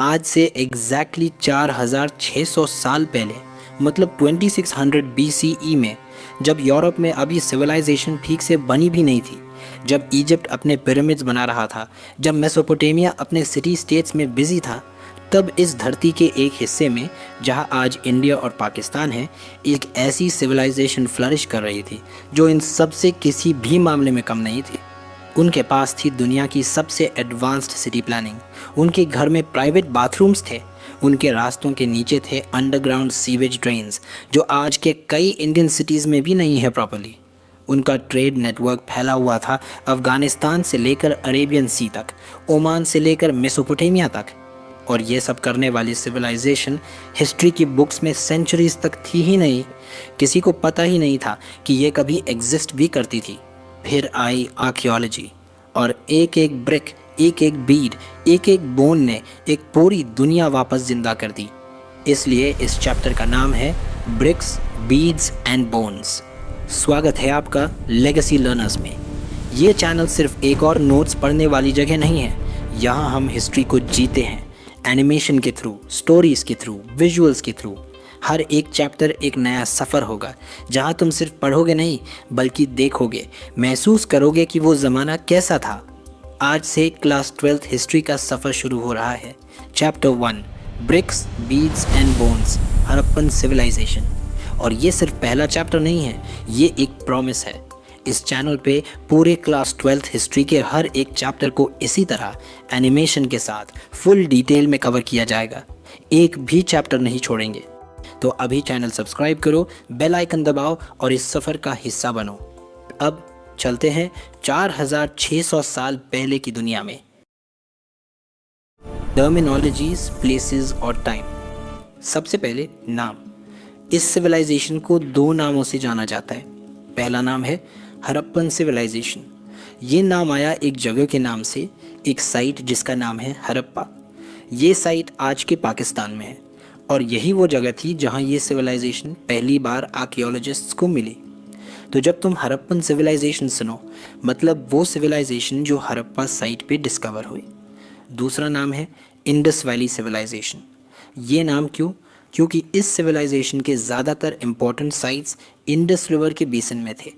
आज से एग्जैक्टली 4600 साल पहले, मतलब 2600 BCE में, जब यूरोप में अभी सिविलाइजेशन ठीक से बनी भी नहीं थी, जब इजिप्ट अपने पिरामिड्स बना रहा था, जब मेसोपोटामिया अपने सिटी स्टेट्स में बिजी था, तब इस धरती के एक हिस्से में, जहां आज इंडिया और पाकिस्तान है, एक ऐसी सिविलाइजेशन फ्लरिश कर रही थी जो इन सब से किसी भी मामले में कम नहीं थी। उनके पास थी दुनिया की सबसे एडवांस्ड सिटी प्लानिंग, उनके घर में प्राइवेट बाथरूम्स थे, उनके रास्तों के नीचे थे अंडरग्राउंड सीवेज ड्रेन्स जो आज के कई इंडियन सिटीज़ में भी नहीं है प्रॉपर्ली। उनका ट्रेड नेटवर्क फैला हुआ था अफ़गानिस्तान से लेकर अरेबियन सी तक, ओमान से लेकर मेसोपोटामिया तक। और ये सब करने वाली सिविलाइजेशन हिस्ट्री की बुक्स में सेंचुरीज तक थी ही नहीं, किसी को पता ही नहीं था कि ये कभी एग्जिस्ट भी करती थी। फिर आई आर्कियोलॉजी और एक एक ब्रिक, एक एक बीड, एक एक बोन ने एक पूरी दुनिया वापस जिंदा कर दी। इसलिए इस चैप्टर का नाम है ब्रिक्स, बीड्स एंड बोन्स। स्वागत है आपका लेगेसी लर्नर्स में। ये चैनल सिर्फ एक और नोट्स पढ़ने वाली जगह नहीं है, यहाँ हम हिस्ट्री को जीते हैं, एनिमेशन के थ्रू, स्टोरीज के थ्रू, विजुअल्स के थ्रू। हर एक चैप्टर एक नया सफ़र होगा जहाँ तुम सिर्फ पढ़ोगे नहीं बल्कि देखोगे, महसूस करोगे कि वो ज़माना कैसा था। आज से क्लास 12th हिस्ट्री का सफ़र शुरू हो रहा है। Chapter 1, bricks, beads and bones, Harappan civilisation. और ये सिर्फ पहला चैप्टर नहीं है, ये एक प्रॉमिस है। इस चैनल पे पूरे क्लास 12th हिस्ट्री के हर एक चैप्टर को इसी तरह एनिमेशन के साथ फुल डिटेल में कवर किया जाएगा, एक भी चैप्टर नहीं छोड़ेंगे। तो अभी चैनल सब्सक्राइब करो, बेल आइकन दबाओ और इस सफ़र का हिस्सा बनो। अब चलते हैं 4600 साल पहले की दुनिया में। टर्मिनोलॉजीज, प्लेसेस और टाइम। सबसे पहले नाम। इस सिविलाइजेशन को दो नामों से जाना जाता है। पहला नाम है हड़प्पन सिविलाइजेशन। ये नाम आया एक जगह के नाम से, एक साइट जिसका नाम है हड़प्पा। ये साइट आज के पाकिस्तान में है और यही वो जगह थी जहाँ ये सिविलाइजेशन पहली बार आर्कियोलॉजिस्ट्स को मिली। तो जब तुम हड़प्पन सिविलाइजेशन सुनो, मतलब वो सिविलाइजेशन जो हड़प्पा साइट पे डिस्कवर हुई। दूसरा नाम है इंडस वैली सिविलाइजेशन। ये नाम क्यों? क्योंकि इस सिविलाइजेशन के ज़्यादातर इम्पोर्टेंट साइट्स इंडस रिवर के बेसिन में थे।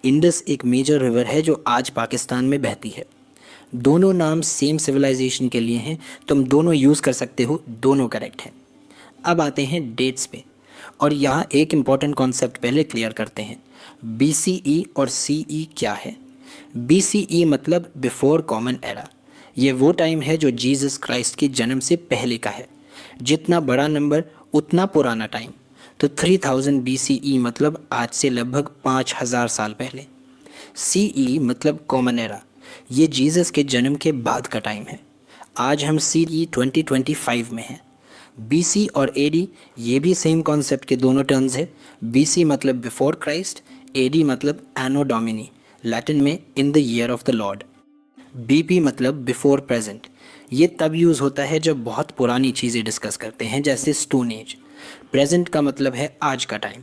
इंडस एक मेजर रिवर है जो आज पाकिस्तान में बहती है। दोनों नाम सेम सिविलाइजेशन के लिए हैं, तुम दोनों यूज़ कर सकते हो, दोनों करेक्ट हैं। अब आते हैं डेट्स पे, और यहाँ एक इम्पॉर्टेंट कॉन्सेप्ट पहले क्लियर करते हैं। BCE और CE क्या है? BCE मतलब बिफोर कॉमन एरा। ये वो टाइम है जो जीसस क्राइस्ट के जन्म से पहले का है। जितना बड़ा नंबर उतना पुराना टाइम। तो 3000 BCE मतलब आज से लगभग 5000 साल पहले। CE मतलब कॉमन एरा, ये जीसस के जन्म के बाद का टाइम है। आज हम CE 2025 में हैं। BC और AD ये भी सेम कॉन्सेप्ट के दोनों टर्म्स है। BC मतलब बिफोर क्राइस्ट, AD मतलब एनो डोमिनी, लैटिन में in the year of the Lord. BP मतलब बिफोर प्रेजेंट। ये तब यूज़ होता है जब बहुत पुरानी चीज़ें डिस्कस करते हैं, जैसे स्टोन एज। प्रेजेंट का मतलब है आज का टाइम।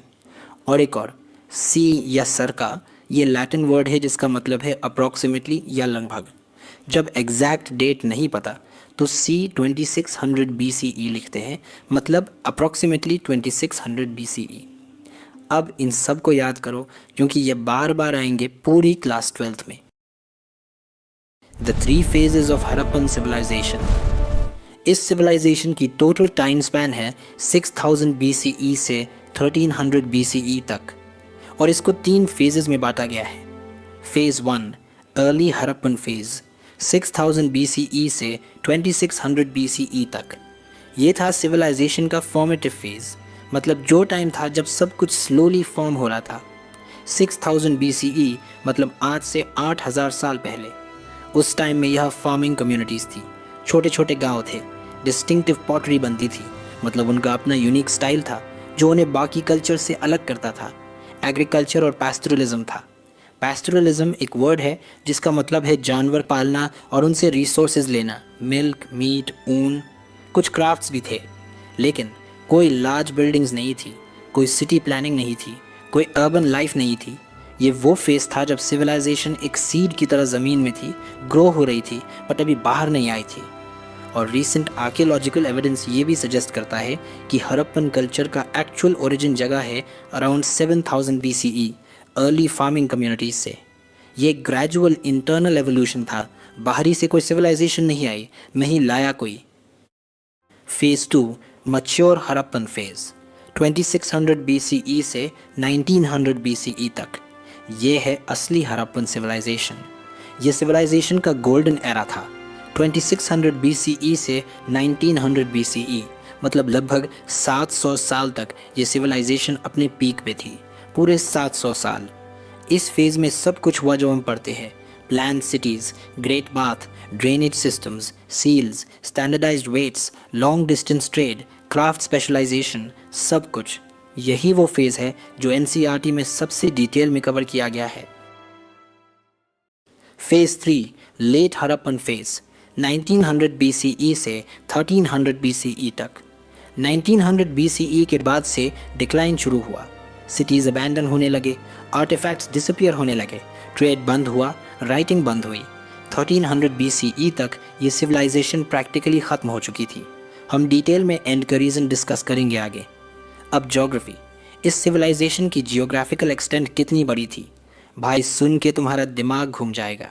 और एक और C या सरका, ये लैटिन वर्ड है जिसका मतलब है अप्रॉक्सीमेटली या लगभग। जब एग्जैक्ट डेट नहीं पता तो C 2600 BCE लिखते हैं, मतलब अप्रॉक्सीमेटली 2600 BCE। अब इन सब को याद करो क्योंकि ये बार बार आएंगे पूरी क्लास 12th में। The 3 phases of Harappan civilisation. इस सिविलाइजेशन की टोटल टाइम स्पैन है 6000 BCE से 1300 BCE तक, और इसको 3 फेजेस में बांटा गया है। Phase 1 early Harappan phase 6000 BCE से 2600 BCE तक। ये था सिविलाइजेशन का फॉर्मेटिव फेज़, मतलब जो टाइम था जब सब कुछ स्लोली फॉर्म हो रहा था। 6000 BCE मतलब आज से 8000 साल पहले। उस टाइम में यह फार्मिंग कम्युनिटीज़ थी, छोटे छोटे गांव थे, डिस्टिंक्टिव पॉटरी बनती थी, मतलब उनका अपना यूनिक स्टाइल था जो उन्हें बाकी कल्चर से अलग करता था। एग्रीकल्चर और पैस्टोरलिज्म था। पैस्टोरलिज्म एक वर्ड है जिसका मतलब है जानवर पालना और उनसे रिसोर्सेज लेना, मिल्क, मीट, ऊन। कुछ क्राफ्ट्स भी थे, लेकिन कोई लार्ज बिल्डिंग्स नहीं थी, कोई सिटी प्लानिंग नहीं थी, कोई अर्बन लाइफ नहीं थी। ये वो फेज़ था जब सिविलाइजेशन एक सीड की तरह ज़मीन में थी, ग्रो हो रही थी, बट अभी बाहर नहीं आई थी। और रीसेंट आर्कियोलॉजिकल एविडेंस ये भी सजेस्ट करता है कि हड़प्पन कल्चर का एक्चुअल ओरिजिन जगह है around 7000 BCE early farming communities से। ये एक ग्रेजुअल इंटरनल एवोल्यूशन था, बाहरी से कोई सिविलाइजेशन नहीं आई, नहीं लाया कोई। Phase 2 mature Harappan phase 2600 BCE से 1900 BCE तक। ये है असली हड़प्पन सिविलाइजेशन। ये सिविलाइजेशन का गोल्डन एरा था। 2600 BCE से 1900 BCE मतलब लगभग 700 साल तक ये सिविलाइजेशन अपने पीक पे थी, पूरे 700 साल। इस फेज में सब कुछ हुआ जो हम पढ़ते हैं, plan cities, great bath, drainage systems, seals, standardised weights, long distance trade, craft specialisation, सब कुछ। यही वो फेज़ है जो NCERT में सबसे डिटेल में कवर किया गया है। Phase 3 late Harappan phase 1900 BCE से 1300 BCE तक। 1900 BCE के बाद से डिक्लाइन शुरू हुआ, सिटीज़ अबैंडन होने लगे, आर्टिफैक्ट्स डिसअपियर होने लगे, ट्रेड बंद हुआ, राइटिंग बंद हुई। 1300 BCE तक ये सिविलाइजेशन प्रैक्टिकली ख़त्म हो चुकी थी। हम डिटेल में एंड का रीज़न डिस्कस करेंगे आगे। अब ज्योग्राफी, इस सिविलाइजेशन की जियोग्राफिकल एक्सटेंट कितनी बड़ी थी, भाई सुन के तुम्हारा दिमाग घूम जाएगा।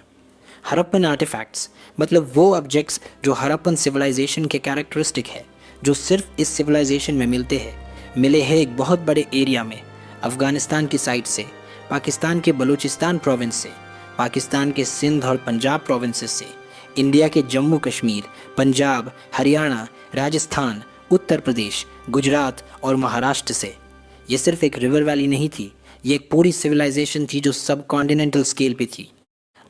हड़प्पन आर्टिफैक्ट्स मतलब वो ऑब्जेक्ट्स जो हड़प्पन सिविलाइजेशन के कैरेक्टरिस्टिक है, जो सिर्फ इस सिविलाइजेशन में मिले हैं एक बहुत बड़े एरिया में, अफ़गानिस्तान की साइड से, पाकिस्तान के बलूचिस्तान प्रोविंस से, पाकिस्तान के सिंध और पंजाब प्रोविंसेस से, इंडिया के जम्मू कश्मीर, पंजाब, हरियाणा, राजस्थान, उत्तर प्रदेश, गुजरात और महाराष्ट्र से। ये सिर्फ एक रिवर वैली नहीं थी, ये एक पूरी सिविलाइजेशन थी जो सब कॉन्टिनेंटल स्केल पे थी।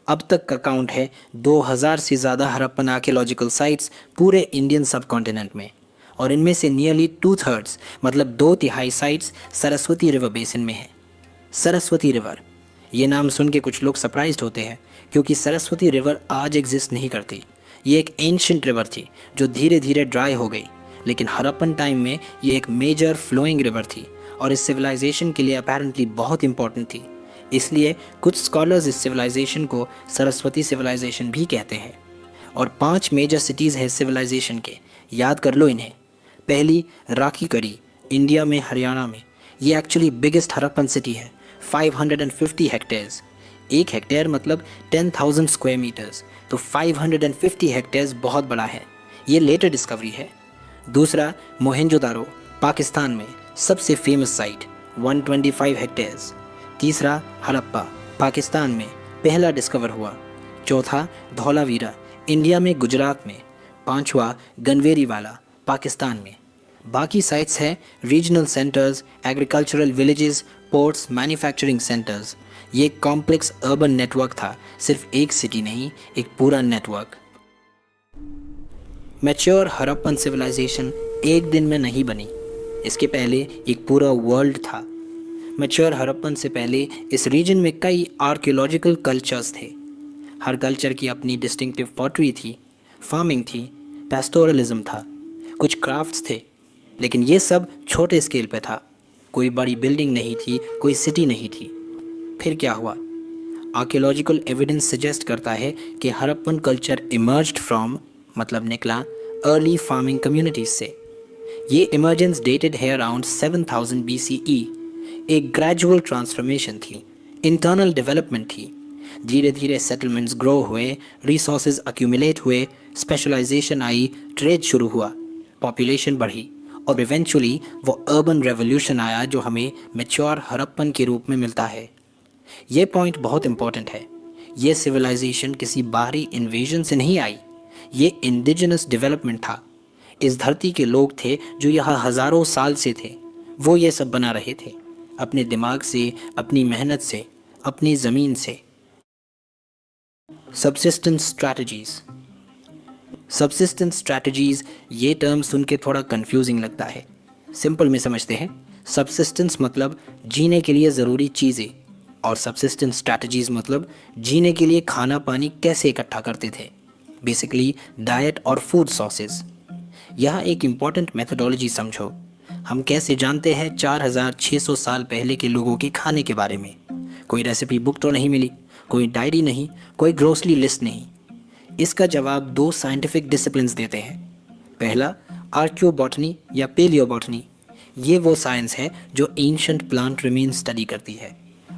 अब तक का काउंट है 2000 से ज़्यादा हड़प्पन आर्कियोलॉजिकल साइट्स पूरे इंडियन सब कॉन्टिनेंट में, और इनमें से नियरली 2/3 मतलब 2/3 साइट्स सरस्वती रिवर बेसिन में है। सरस्वती रिवर, ये नाम सुन के कुछ लोग सरप्राइज्ड होते हैं क्योंकि सरस्वती रिवर आज एग्जिस्ट नहीं करती। ये एक एंशिएंट रिवर थी जो धीरे धीरे ड्राई हो गई, लेकिन हड़प्पन टाइम में ये एक मेजर फ्लोइंग रिवर थी और इस सिविलाइजेशन के लिए अपेरेंटली बहुत इंपॉर्टेंट थी। इसलिए कुछ स्कॉलर्स इस सिविलाइजेशन को सरस्वती सिविलाइजेशन भी कहते हैं। और 5 मेजर सिटीज़ हैं सिविलाइजेशन के, याद कर लो इन्हें। पहली राखीगढ़ी, इंडिया में हरियाणा में। ये एक्चुअली बिगेस्ट हड़प्पन सिटी है, 550 हेक्टेयर्स। 1 हेक्टेयर मतलब 10,000 स्क्वायर मीटर्स, तो 550 हेक्टेयर्स बहुत बड़ा है। ये लेटर डिस्कवरी है। दूसरा मोहेंजोदारो, पाकिस्तान में सबसे फेमस साइट, 125 हेक्टेयर्स। तीसरा हड़प्पा, पाकिस्तान में पहला डिस्कवर हुआ। चौथा धौलावीरा, इंडिया में गुजरात में। पांचवा गनवेरीवाला, पाकिस्तान में। बाकी साइट्स हैं regional centres, agricultural villages, ports, manufacturing centres. ये कॉम्प्लेक्स अर्बन नेटवर्क था, सिर्फ एक सिटी नहीं, एक पूरा नेटवर्क। मैच्योर हड़प्पन सिविलाइजेशन एक दिन में नहीं बनी, इसके पहले एक पूरा वर्ल्ड था। मैच्योर हड़प्पन से पहले इस रीजन में कई आर्कियोलॉजिकल कल्चर्स थे। हर कल्चर की अपनी डिस्टिंक्टिव पॉटरी थी, फार्मिंग थी, पैस्टोरलिज्म था, कुछ क्राफ्ट्स थे, लेकिन ये सब छोटे स्केल पे था। कोई बड़ी बिल्डिंग नहीं थी, कोई सिटी नहीं थी। फिर क्या हुआ? आर्कियोलॉजिकल एविडेंस सजेस्ट करता है कि हड़प्पन कल्चर इमर्ज्ड फ्रॉम मतलब निकला अर्ली फार्मिंग कम्युनिटीज से। ये इमर्जेंस डेटेड है अराउंड 7000 BCE। एक ग्रेजुअल ट्रांसफॉर्मेशन थी, इंटरनल डेवलपमेंट थी। धीरे धीरे सेटलमेंट्स ग्रो हुए, रिसोर्सेज अक्यूमुलेट हुए, स्पेशलाइजेशन आई, ट्रेड शुरू हुआ, पॉपुलेशन बढ़ी और इवेंचुअली वो अर्बन रेवोल्यूशन आया जो हमें मैच्योर हड़प्पन के रूप में मिलता है। ये पॉइंट बहुत इंपॉर्टेंट है। ये सिविलाइजेशन किसी बाहरी इन्वेजन से नहीं आई, ये इंडिजिनस डेवलपमेंट था। इस धरती के लोग थे जो यहाँ हज़ारों साल से थे, वो ये सब बना रहे थे अपने दिमाग से, अपनी मेहनत से, अपनी ज़मीन से। सबसिस्टेंस स्ट्रैटेजीज़, सबसिस्टेंस स्ट्रैटेजीज़ ये टर्म सुन के थोड़ा कंफ्यूजिंग लगता है। सिंपल में समझते हैं, सबसिस्टेंस मतलब जीने के लिए ज़रूरी चीज़ें और सबसिस्टेंस स्ट्रैटेजीज़ मतलब जीने के लिए खाना पानी कैसे इकट्ठा करते थे, बेसिकली डाइट और फूड सोर्सेज। यह एक इम्पॉर्टेंट मेथडोलॉजी समझो। हम कैसे जानते हैं 4600 साल पहले के लोगों के खाने के बारे में? कोई रेसिपी बुक तो नहीं मिली, कोई डायरी नहीं, कोई ग्रोसरी लिस्ट नहीं। इसका जवाब दो साइंटिफिक डिसिप्लिन्स देते हैं। पहला आर्कियोबॉटनी या पेलियोबॉटनी, ये वो साइंस है जो एंशंट प्लांट रिमेन स्टडी करती है।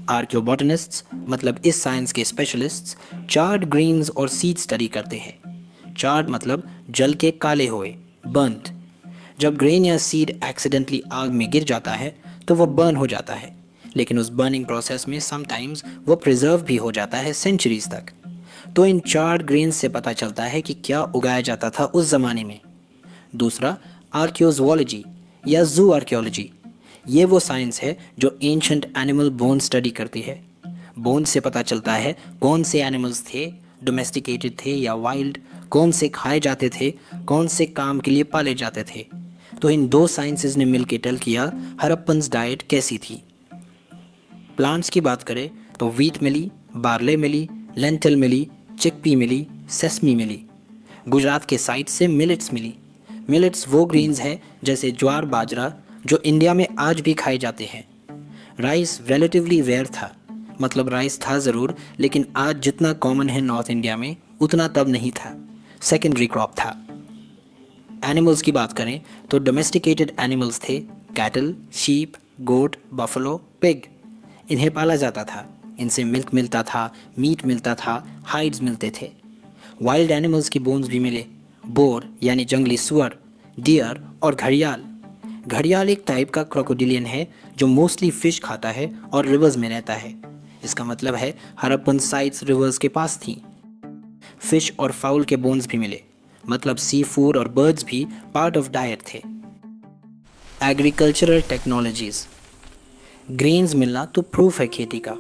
आर्कियोबॉटनिस्ट्स मतलब इस साइंस के स्पेशलिस्ट्स चार्ड ग्रेन्स और सीड स्टडी करते हैं। चार्ड मतलब जल के काले हुए, बर्न्ड। जब ग्रेन या सीड एक्सीडेंटली आग में गिर जाता है तो वो बर्न हो जाता है, लेकिन उस बर्निंग प्रोसेस में समटाइम्स वो प्रिजर्व भी हो जाता है सेंचुरीज तक। तो इन चार्ड ग्रेन्स से पता चलता है कि क्या उगाया जाता था उस ज़माने में। दूसरा आर्कियोजोलॉजी या जू आर्कियोलॉजी, ये वो साइंस है जो एंशंट एनिमल बोन स्टडी करती है। बोन से पता चलता है कौन से एनिमल्स थे, डोमेस्टिकेटेड थे या वाइल्ड, कौन से खाए जाते थे, कौन से काम के लिए पाले जाते थे। तो इन दो साइंसेज ने मिलकर टेल किया हड़प्पन्स डाइट कैसी थी। प्लांट्स की बात करें तो वीट मिली, बार्ले मिली, लेंटिल मिली, चिकपी मिली, सेसमी मिली। गुजरात के साइड से मिलेट्स मिली। मिलेट्स वो ग्रीन्स हैं जैसे ज्वार, बाजरा, जो इंडिया में आज भी खाए जाते हैं। राइस रिलेटिवली रेयर था, मतलब राइस था ज़रूर, लेकिन आज जितना कॉमन है नॉर्थ इंडिया में उतना तब नहीं था, सेकेंडरी क्रॉप था। एनिमल्स की बात करें तो डोमेस्टिकेटेड एनिमल्स थे कैटल, शीप, गोट, बफलो, पिग। इन्हें पाला जाता था, इनसे मिल्क मिलता था, मीट मिलता था, हाइड्स मिलते थे। वाइल्ड एनिमल्स की बोन्स भी मिले, बोर यानी जंगली सुअर, डियर और घड़ियाल। घड़ियाल एक टाइप का क्रोकोडिलियन है जो मोस्टली फिश खाता है और रिवर्स में रहता है। इसका मतलब है हड़प्पन साइट्स रिवर्स के पास थी। फिश और फाउल के बोन्स भी मिले, मतलब सी फूड और बर्ड्स भी पार्ट ऑफ डाइट थे। एग्रीकल्चरल टेक्नोलॉजीज, ग्रेन्स मिलना तो प्रूफ है खेती का,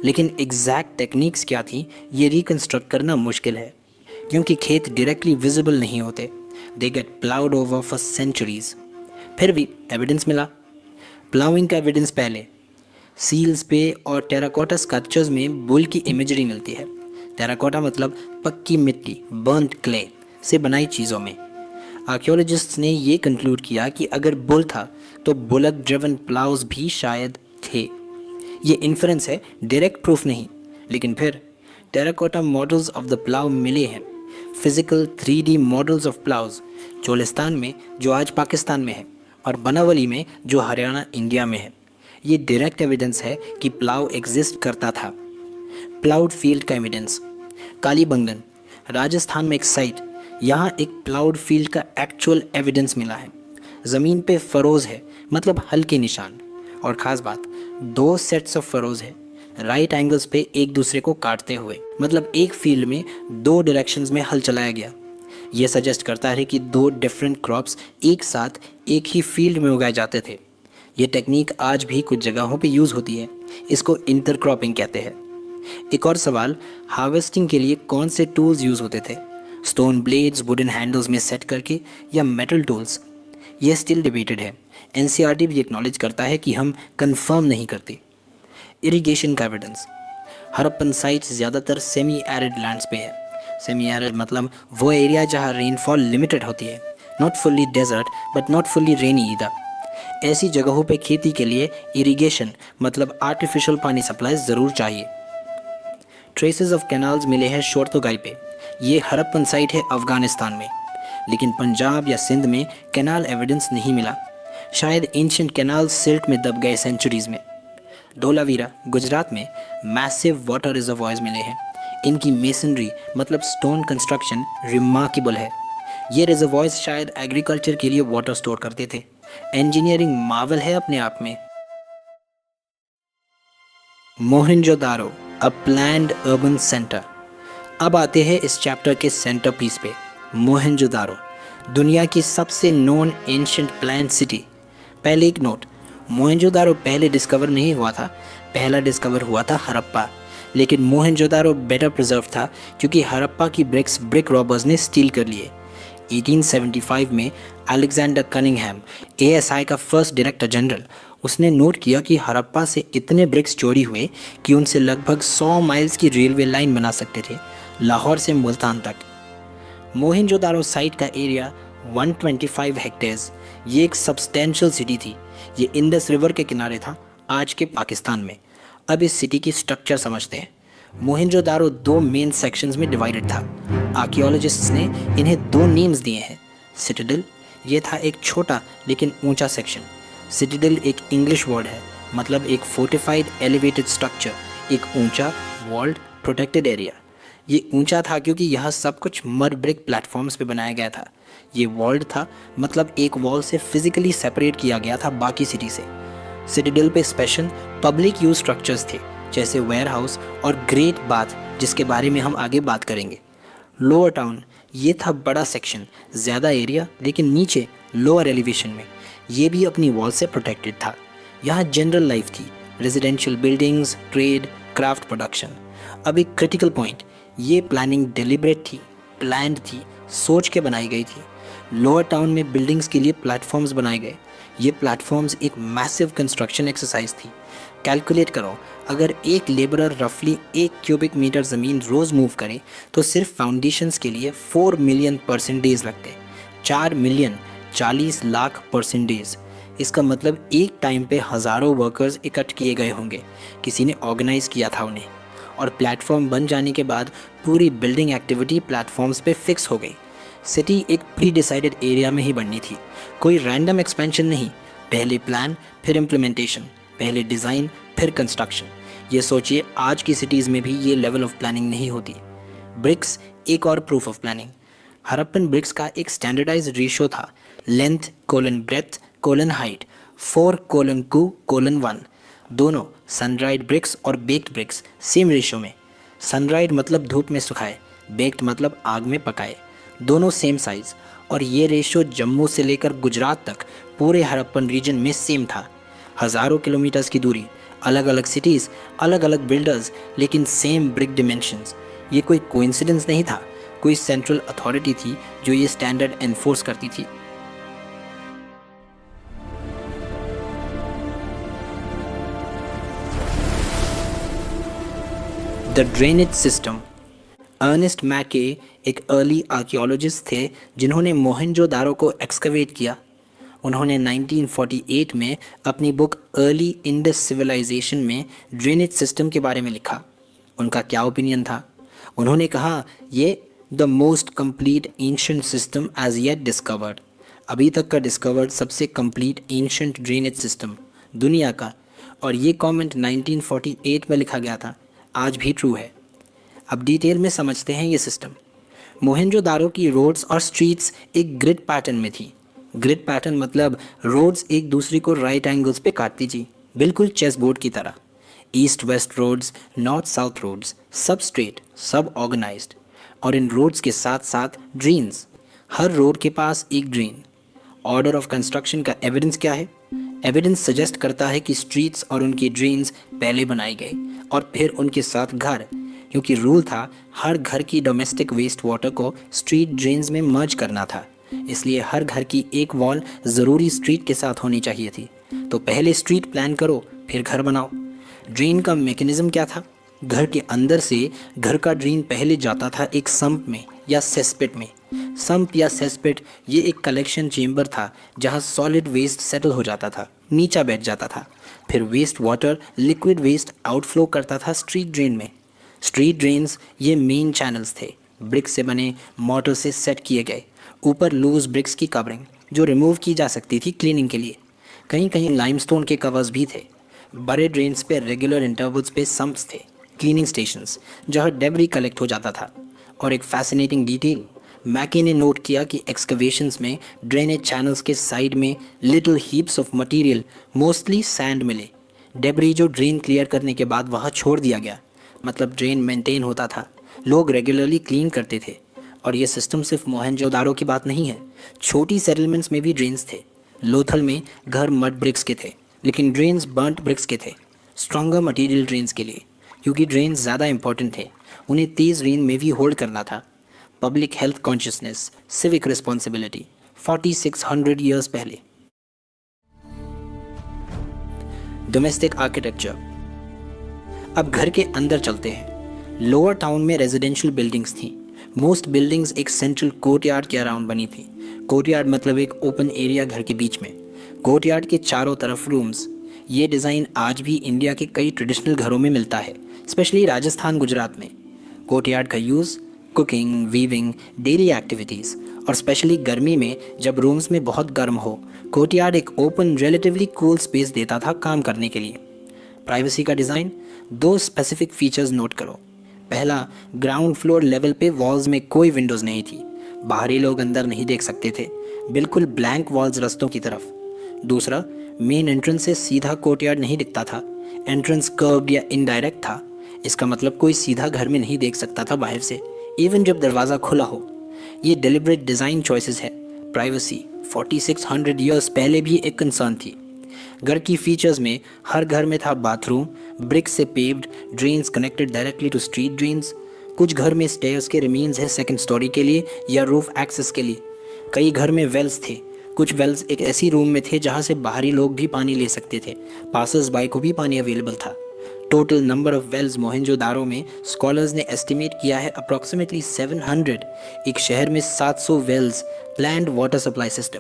लेकिन एग्जैक्ट टेक्निक्स क्या थी ये रिकंस्ट्रक्ट करना मुश्किल है, क्योंकि खेत डायरेक्टली विजिबल नहीं होते, they get ploughed over for centuries. फिर भी एविडेंस मिला। प्लाउइंग का एविडेंस पहले सील्स पे और टेराकोटा स्कल्पचर्स में बुल की इमेजरी मिलती है। टेराकोटा मतलब पक्की मिट्टी, बर्न्ड क्ले से बनाई चीज़ों में। आर्कियोलॉजिस्ट्स ने ये कंक्लूड किया कि अगर बुल था तो बुलक ड्रिवन प्लाउज भी शायद थे। ये इन्फ्रेंस है, डायरेक्ट प्रूफ नहीं, लेकिन फिर terracotta models of the plough मिले हैं। Physical 3D models of ploughs Cholistan में जो आज पाकिस्तान में है और बनावली में जो हरियाणा इंडिया में है। ये डायरेक्ट एविडेंस है कि प्लाउ एग्जिस्ट करता था। प्लाउड फील्ड का एविडेंस, कालीबंगन राजस्थान में एक साइट, यहाँ एक प्लाउड फील्ड का एक्चुअल एविडेंस मिला है। ज़मीन पे फरोज है, मतलब हल्के निशान, और ख़ास बात 2 सेट्स ऑफ फरोज है राइट एंगल्स पे एक दूसरे को काटते हुए, मतलब एक फील्ड में 2 डायरेक्शंस में हल चलाया गया। ये सजेस्ट करता है कि 2 डिफरेंट क्रॉप्स एक साथ एक ही फील्ड में उगाए जाते थे। ये टेक्निक आज भी कुछ जगहों पे यूज़ होती है, इसको इंटरक्रॉपिंग कहते हैं। एक और सवाल, हार्वेस्टिंग के लिए कौन से टूल्स यूज़ होते थे? स्टोन ब्लेड्स वुडन हैंडल्स में सेट करके या मेटल टूल्स? ये स्टिल डिबेटेड है। एनसीईआरटी भी एक्नॉलेज करता है कि हम कंफर्म नहीं करते। इरिगेशन का एविडेंस, हड़प्पन साइट्स ज़्यादातर सेमी एरिड लैंड्स पे है। सेमी एरिड मतलब वो एरिया जहाँ रेनफॉल लिमिटेड होती है, not fully desert but not fully rainy either. ऐसी जगहों पे खेती के लिए इरिगेशन मतलब आर्टिफिशियल पानी सप्लाई ज़रूर चाहिए। ट्रेसेस ऑफ कैनाल्स मिले हैं शोरतोगाई पे, ये हड़प्पन साइट है अफ़गानिस्तान में, लेकिन पंजाब या सिंध में कैनाल एविडेंस नहीं मिला। शायद एंशिएंट कैनाल सिल्ट में दब गए सेंचुरीज़ में। धोलावीरा गुजरात में मैसिव वाटर रिजर्वॉयर्स मिले हैं। इनकी मेसनरी मतलब स्टोन कंस्ट्रक्शन रिमार्केबल है। ये रिजर्वॉयर्स शायद एग्रीकल्चर के लिए वाटर स्टोर करते थे। इंजीनियरिंग मार्वल है अपने आप में। मोहनजोदारो, अ प्लैन्ड अर्बन सेंटर। अब आते हैं इस चैप्टर के सेंटर पीस पे, मोहनजोदारो, दुनिया की सबसे नोन एंशिएंट प्लान सिटी। पहले एक नोट, मोहनजोदारो पहले डिस्कवर नहीं हुआ था, पहला डिस्कवर हुआ था हड़प्पा। लेकिन मोहनजोदारो बेटर प्रिजर्व था क्योंकि हड़प्पा की ब्रिक्स ब्रिक रॉबर्स ने स्टील कर लिए। 1875 में अलेक्जेंडर कनिंघम, एएसआई का फर्स्ट डायरेक्टर जनरल, उसने नोट किया कि हड़प्पा से इतने ब्रिक्स चोरी हुए कि उनसे लगभग 100 माइल्स की रेलवे लाइन बना सकते थे, लाहौर से मुल्तान तक। मोहनजोदारो साइट का एरिया 125 हेक्टेयर्स। ये एक सब्सटेंशियल सिटी थी। ये इंडस रिवर के किनारे था, आज के पाकिस्तान में। अब इस सिटी की स्ट्रक्चर समझते हैं। मोहनजोदारो दो मेन सेक्शंस में डिवाइडेड था। आर्कियोलॉजिस्ट्स ने इन्हें दो नेम्स दिए हैं। सिटाडेल, ये था एक छोटा लेकिन ऊंचा सेक्शन। सिटाडेल एक इंग्लिश वर्ड है, मतलब एक फोर्टिफाइड एलिवेटेड स्ट्रक्चर, एक ऊंचा वॉल्ड प्रोटेक्टेड एरिया। ये ऊंचा था क्योंकि यह सब कुछ मड ब्रिक प्लेटफॉर्म्स पे बनाया गया था। ये वॉल्ड था, मतलब एक वॉल से फिजिकली सेपरेट किया गया था बाकी सिटी से। सिटाडेल पे स्पेशल पब्लिक यूज स्ट्रक्चर्स थे, जैसे वेयर हाउस और ग्रेट बाथ, जिसके बारे में हम आगे बात करेंगे। लोअर टाउन, ये था बड़ा सेक्शन, ज़्यादा एरिया, लेकिन नीचे लोअर एलिवेशन में। ये भी अपनी वॉल से प्रोटेक्टेड था। यहाँ जनरल लाइफ थी, residential buildings, trade, craft, production. अब एक क्रिटिकल पॉइंट, ये प्लानिंग डेलिब्रेट थी, प्लान्ड थी, सोच के बनाई गई थी। लोअर टाउन में बिल्डिंग्स के लिए प्लेटफॉर्म्स बनाए गए। ये प्लेटफॉर्म्स एक मैसिव कंस्ट्रक्शन एक्सरसाइज थी। कैलकुलेट करो, अगर एक लेबरर रफली 1 क्यूबिक मीटर ज़मीन रोज़ मूव करे तो सिर्फ फाउंडेशंस के लिए 4 मिलियन परसेंटेज लगते। 4 मिलियन 40 लाख परसेंटेज। इसका मतलब एक टाइम पे हज़ारों वर्कर्स इकट्ठ किए गए होंगे, किसी ने ऑर्गेनाइज किया था उन्हें। और प्लेटफॉर्म बन जाने के बाद पूरी बिल्डिंग एक्टिविटी प्लेटफॉर्म्स पे फिक्स हो गई। सिटी एक प्री डिसाइडेड एरिया में ही बननी थी, कोई रैंडम एक्सपेंशन नहीं। पहले प्लान, फिर इम्प्लीमेंटेशन, पहले डिज़ाइन, फिर कंस्ट्रक्शन। ये सोचिए, आज की सिटीज़ में भी ये लेवल ऑफ प्लानिंग नहीं होती। ब्रिक्स एक और proof of planning. Harappan bricks का एक स्टैंडर्डाइज रेशियो था, length colon breadth colon height, 4:2:1। दोनों सनड्राइड ब्रिक्स और बेक्ड ब्रिक्स सेम रेशियो में। सनड्राइड मतलब धूप में सुखाए, बेक्ड मतलब आग में पकाए, दोनों सेम साइज़। और ये रेशियो जम्मू से लेकर गुजरात तक पूरे हड़प्पन रीजन में सेम था। हज़ारों किलोमीटर्स की दूरी, अलग अलग सिटीज़, अलग अलग बिल्डर्स, लेकिन सेम ब्रिक डिमेंशंस। ये कोई कोइंसिडेंस नहीं था, कोई सेंट्रल अथॉरिटी थी जो ये स्टैंडर्ड एनफोर्स करती थी। The drainage system. अर्नेस्ट मैके एक अर्ली आर्कियोलॉजिस्ट थे जिन्होंने मोहनजोदारो को एक्सकवेट किया। उन्होंने 1948 में अपनी बुक अर्ली इंडस सिविलाइजेशन में ड्रेनेज सिस्टम के बारे में लिखा। उनका क्या ओपिनियन था? उन्होंने कहा, ये the most complete ancient system as yet discovered, अभी तक का डिस्कवर्ड सबसे कंप्लीट एंशिएंट ड्रेनेज सिस्टम दुनिया का। और ये कमेंट 1948 में लिखा गया था, आज भी ट्रू है। अब डिटेल में समझते हैं ये सिस्टम। मोहनजोदारो की रोड्स और स्ट्रीट्स एक ग्रिड पैटर्न में थी। ग्रिड पैटर्न मतलब रोड्स एक दूसरे को राइट एंगल्स पे काटती थी, बिल्कुल चेस बोर्ड की तरह। East west roads, north south roads, सब स्ट्रेट, सब ऑर्गेनाइज्ड। और इन रोड्स के साथ साथ ड्रेन्स, हर रोड के पास एक ड्रेन। ऑर्डर ऑफ कंस्ट्रक्शन का एविडेंस क्या है? एविडेंस सजेस्ट करता है कि स्ट्रीट्स और उनकी ड्रेन्स पहले बनाई गई और फिर उनके साथ घर, क्योंकि रूल था हर घर की डोमेस्टिक वेस्ट वाटर को स्ट्रीट ड्रेन्स में मर्ज करना था। इसलिए हर घर की एक वॉल ज़रूरी स्ट्रीट के साथ होनी चाहिए थी। तो पहले स्ट्रीट प्लान करो, फिर घर बनाओ। ड्रेन का मैकेनिज्म क्या था? घर के अंदर से घर का ड्रेन पहले जाता था एक सम्प में या सेसपिट में। सम्प या सेसपिट ये एक कलेक्शन चेम्बर था जहाँ सॉलिड वेस्ट सेटल हो जाता था, नीचा बैठ जाता था। फिर waste water, liquid waste outflow करता था स्ट्रीट ड्रेन में। स्ट्रीट ड्रेन्स ये मेन चैनल्स थे, ब्रिक्स से बने, मोटर से सेट किए गए। ऊपर लूज ब्रिक्स की कवरिंग जो रिमूव की जा सकती थी क्लीनिंग के लिए। कहीं कहीं लाइमस्टोन के कवर्स भी थे। बड़े ड्रेन्स पे रेगुलर इंटरवल्स पे सम्प्स थे, क्लीनिंग स्टेशंस जहाँ डेब्री कलेक्ट हो जाता था। और एक फैसिनेटिंग डिटेल, मैके ने नोट किया कि एक्सकवेशंस में ड्रेनेज चैनल्स के साइड में little heaps of material, mostly sand मिले। डेब्री जो ड्रेन क्लियर करने के बाद वहाँ छोड़ दिया गया, मतलब ड्रेन मेंटेन होता था, लोग रेगुलरली क्लीन करते थे। और ये सिस्टम सिर्फ मोहनजोदारो की बात नहीं है, छोटी सेटलमेंट्स में भी ड्रेन्स थे। लोथल में घर मड ब्रिक्स के थे, लेकिन ड्रेन्स बर्न्ट ब्रिक्स के थे, स्ट्रॉन्गर मटेरियल ड्रेन्स के लिए, क्योंकि ड्रेन्स ज़्यादा इंपॉर्टेंट थे। उन्हें तेज़ रेन में भी होल्ड करना था। Public health consciousness, civic responsibility, 4600 years पहले। Domestic architecture. अब घर के अंदर चलते हैं। लोअर टाउन में रेजिडेंशियल बिल्डिंग्स थी। मोस्ट बिल्डिंग्स एक सेंट्रल कोर्टयार्ड के अराउंड बनी थी। कोर्टयार्ड मतलब एक ओपन एरिया घर के बीच में। कोर्टयार्ड के चारों तरफ रूम्स। ये डिज़ाइन आज भी इंडिया के कई ट्रेडिशनल घरों में मिलता है, स्पेशली राजस्थान, गुजरात में। कोर्टयार्ड का use cooking, weaving, daily activities और स्पेशली गर्मी में जब रूम्स में बहुत गर्म हो, कोर्टयार्ड एक ओपन रिलेटिवली कूल स्पेस देता था काम करने के लिए। प्राइवेसी का डिज़ाइन, दो स्पेसिफिक फीचर्स नोट करो। पहला, ग्राउंड फ्लोर लेवल पे वॉल्स में कोई विंडोज़ नहीं थी, बाहरी लोग अंदर नहीं देख सकते थे, बिल्कुल ब्लैंक वॉल्स रस्तों की तरफ। दूसरा, मेन एंट्रेंस से सीधा कोर्टयार्ड नहीं दिखता था, एंट्रेंस कर्व्ड या इनडायरेक्ट था। इसका मतलब कोई सीधा घर में नहीं देख सकता था बाहर से, इवन जब दरवाज़ा खुला हो। ये डेलिब्रेट डिज़ाइन चॉइसेस है। प्राइवेसी 4600 ईयर्स पहले भी एक कंसर्न थी। घर की फीचर्स में हर घर में था बाथरूम, ब्रिक्स से paved, drains connected directly to street drains. कुछ घर में स्टेयर्स के रिमीन्स है सेकंड स्टोरी के लिए या रूफ एक्सेस के लिए। कई घर में वेल्स थे। कुछ वेल्स एक ऐसी रूम में थे जहाँ से बाहरी लोग भी पानी ले सकते थे, पासर्स बाय को भी पानी अवेलेबल था। Total number of wells Mohenjodaro में स्कॉलर्स ने एस्टिमेट किया है अप्रॉक्सीमेटली 700। एक शहर में 700 wells, planned water supply system.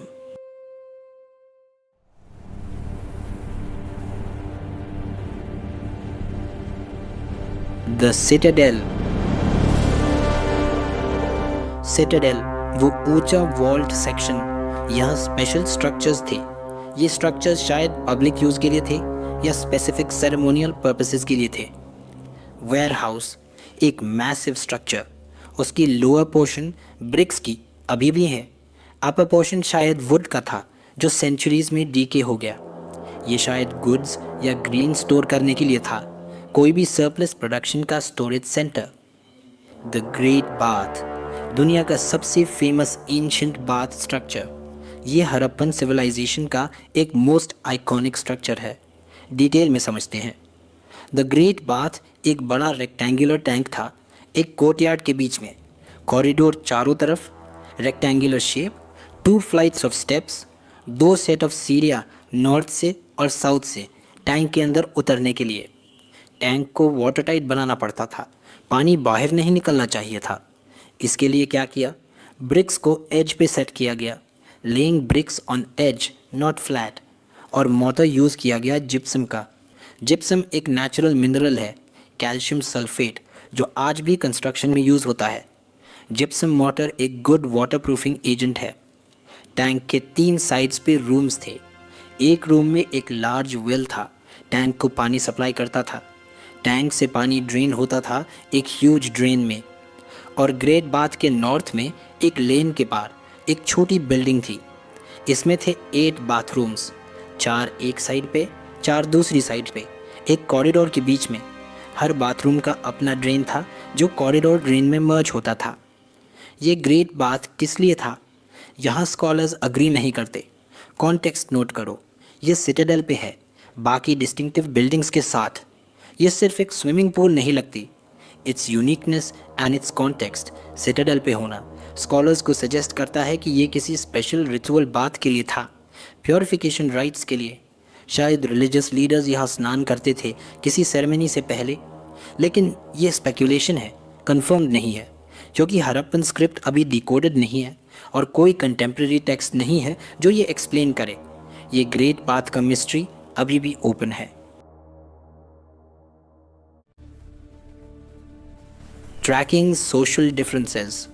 The citadel. Citadel वो ऊंचा वॉल्ट सेक्शन, यहाँ स्पेशल स्ट्रक्चर्स थे। ये स्ट्रक्चर्स शायद पब्लिक यूज़ के लिए थे या स्पेसिफिक सेरेमोनियल पर्पसेस के लिए थे। वेयर हाउस, एक मैसिव स्ट्रक्चर, उसकी लोअर पोर्शन ब्रिक्स की अभी भी है, अपर पोर्शन शायद वुड का था जो सेंचुरीज में डीके हो गया। ये शायद गुड्स या ग्रेन स्टोर करने के लिए था, कोई भी सरप्लस प्रोडक्शन का storage centre. The great bath, दुनिया का सबसे फेमस एंशिएंट बाथ स्ट्रक्चर। ये हड़प्पन सिविलाइजेशन का एक मोस्ट आइकॉनिक स्ट्रक्चर है। डिटेल में समझते हैं। द ग्रेट बाथ एक बड़ा रेक्टेंगुलर टैंक था, एक कोर्टयार्ड के बीच में, कॉरिडोर चारों तरफ, rectangular shape, 2 flights of steps, 2 set of सीढ़ियाँ नॉर्थ से और साउथ से टैंक के अंदर उतरने के लिए। टैंक को वाटर टाइट बनाना पड़ता था, पानी बाहर नहीं निकलना चाहिए था। इसके लिए क्या किया, ब्रिक्स को एज पे सेट किया गया, laying bricks on edge not flat, और मोटर यूज़ किया गया जिप्सम का। जिप्सम एक नेचुरल मिनरल है, कैल्शियम सल्फेट, जो आज भी कंस्ट्रक्शन में यूज़ होता है। जिप्सम मोटर एक गुड वाटर प्रूफिंग एजेंट है। टैंक के 3 साइड्स पे रूम्स थे। एक रूम में एक लार्ज वेल था, टैंक को पानी सप्लाई करता था। टैंक से पानी ड्रेन होता था एक ह्यूज ड्रेन में। और ग्रेट बाथ के नॉर्थ में एक लेन के पार एक छोटी बिल्डिंग थी। इसमें थे 8 बाथरूम्स, 4 एक साइड पे, 4 दूसरी साइड पे, एक कॉरिडोर के बीच में। हर बाथरूम का अपना ड्रेन था जो कॉरिडोर ड्रेन में मर्ज होता था। ये ग्रेट बाथ किस लिए था, यहाँ स्कॉलर्स अग्री नहीं करते। कॉन्टेक्स्ट नोट करो, ये सिटाडेल पे है, बाकी डिस्टिंक्टिव बिल्डिंग्स के साथ। ये सिर्फ एक स्विमिंग पूल नहीं लगती। It's uniqueness and it's context Citadel पे होना स्कॉलर्स को सजेस्ट करता है कि ये किसी स्पेशल रिचुअल बाथ के लिए था, प्योरिफिकेशन राइट्स के लिए। शायद रिलीजियस लीडर्स यहाँ स्नान करते थे किसी सेरेमनी से पहले, लेकिन ये स्पेकुलेशन है, कंफर्म्ड नहीं है, क्योंकि हड़प्पन स्क्रिप्ट अभी डिकोडेड नहीं है और कोई कंटेम्प्रेरी टेक्स्ट नहीं है जो ये एक्सप्लेन करे। ये ग्रेट बाथ का मिस्ट्री अभी भी ओपन है। Tracking social differences.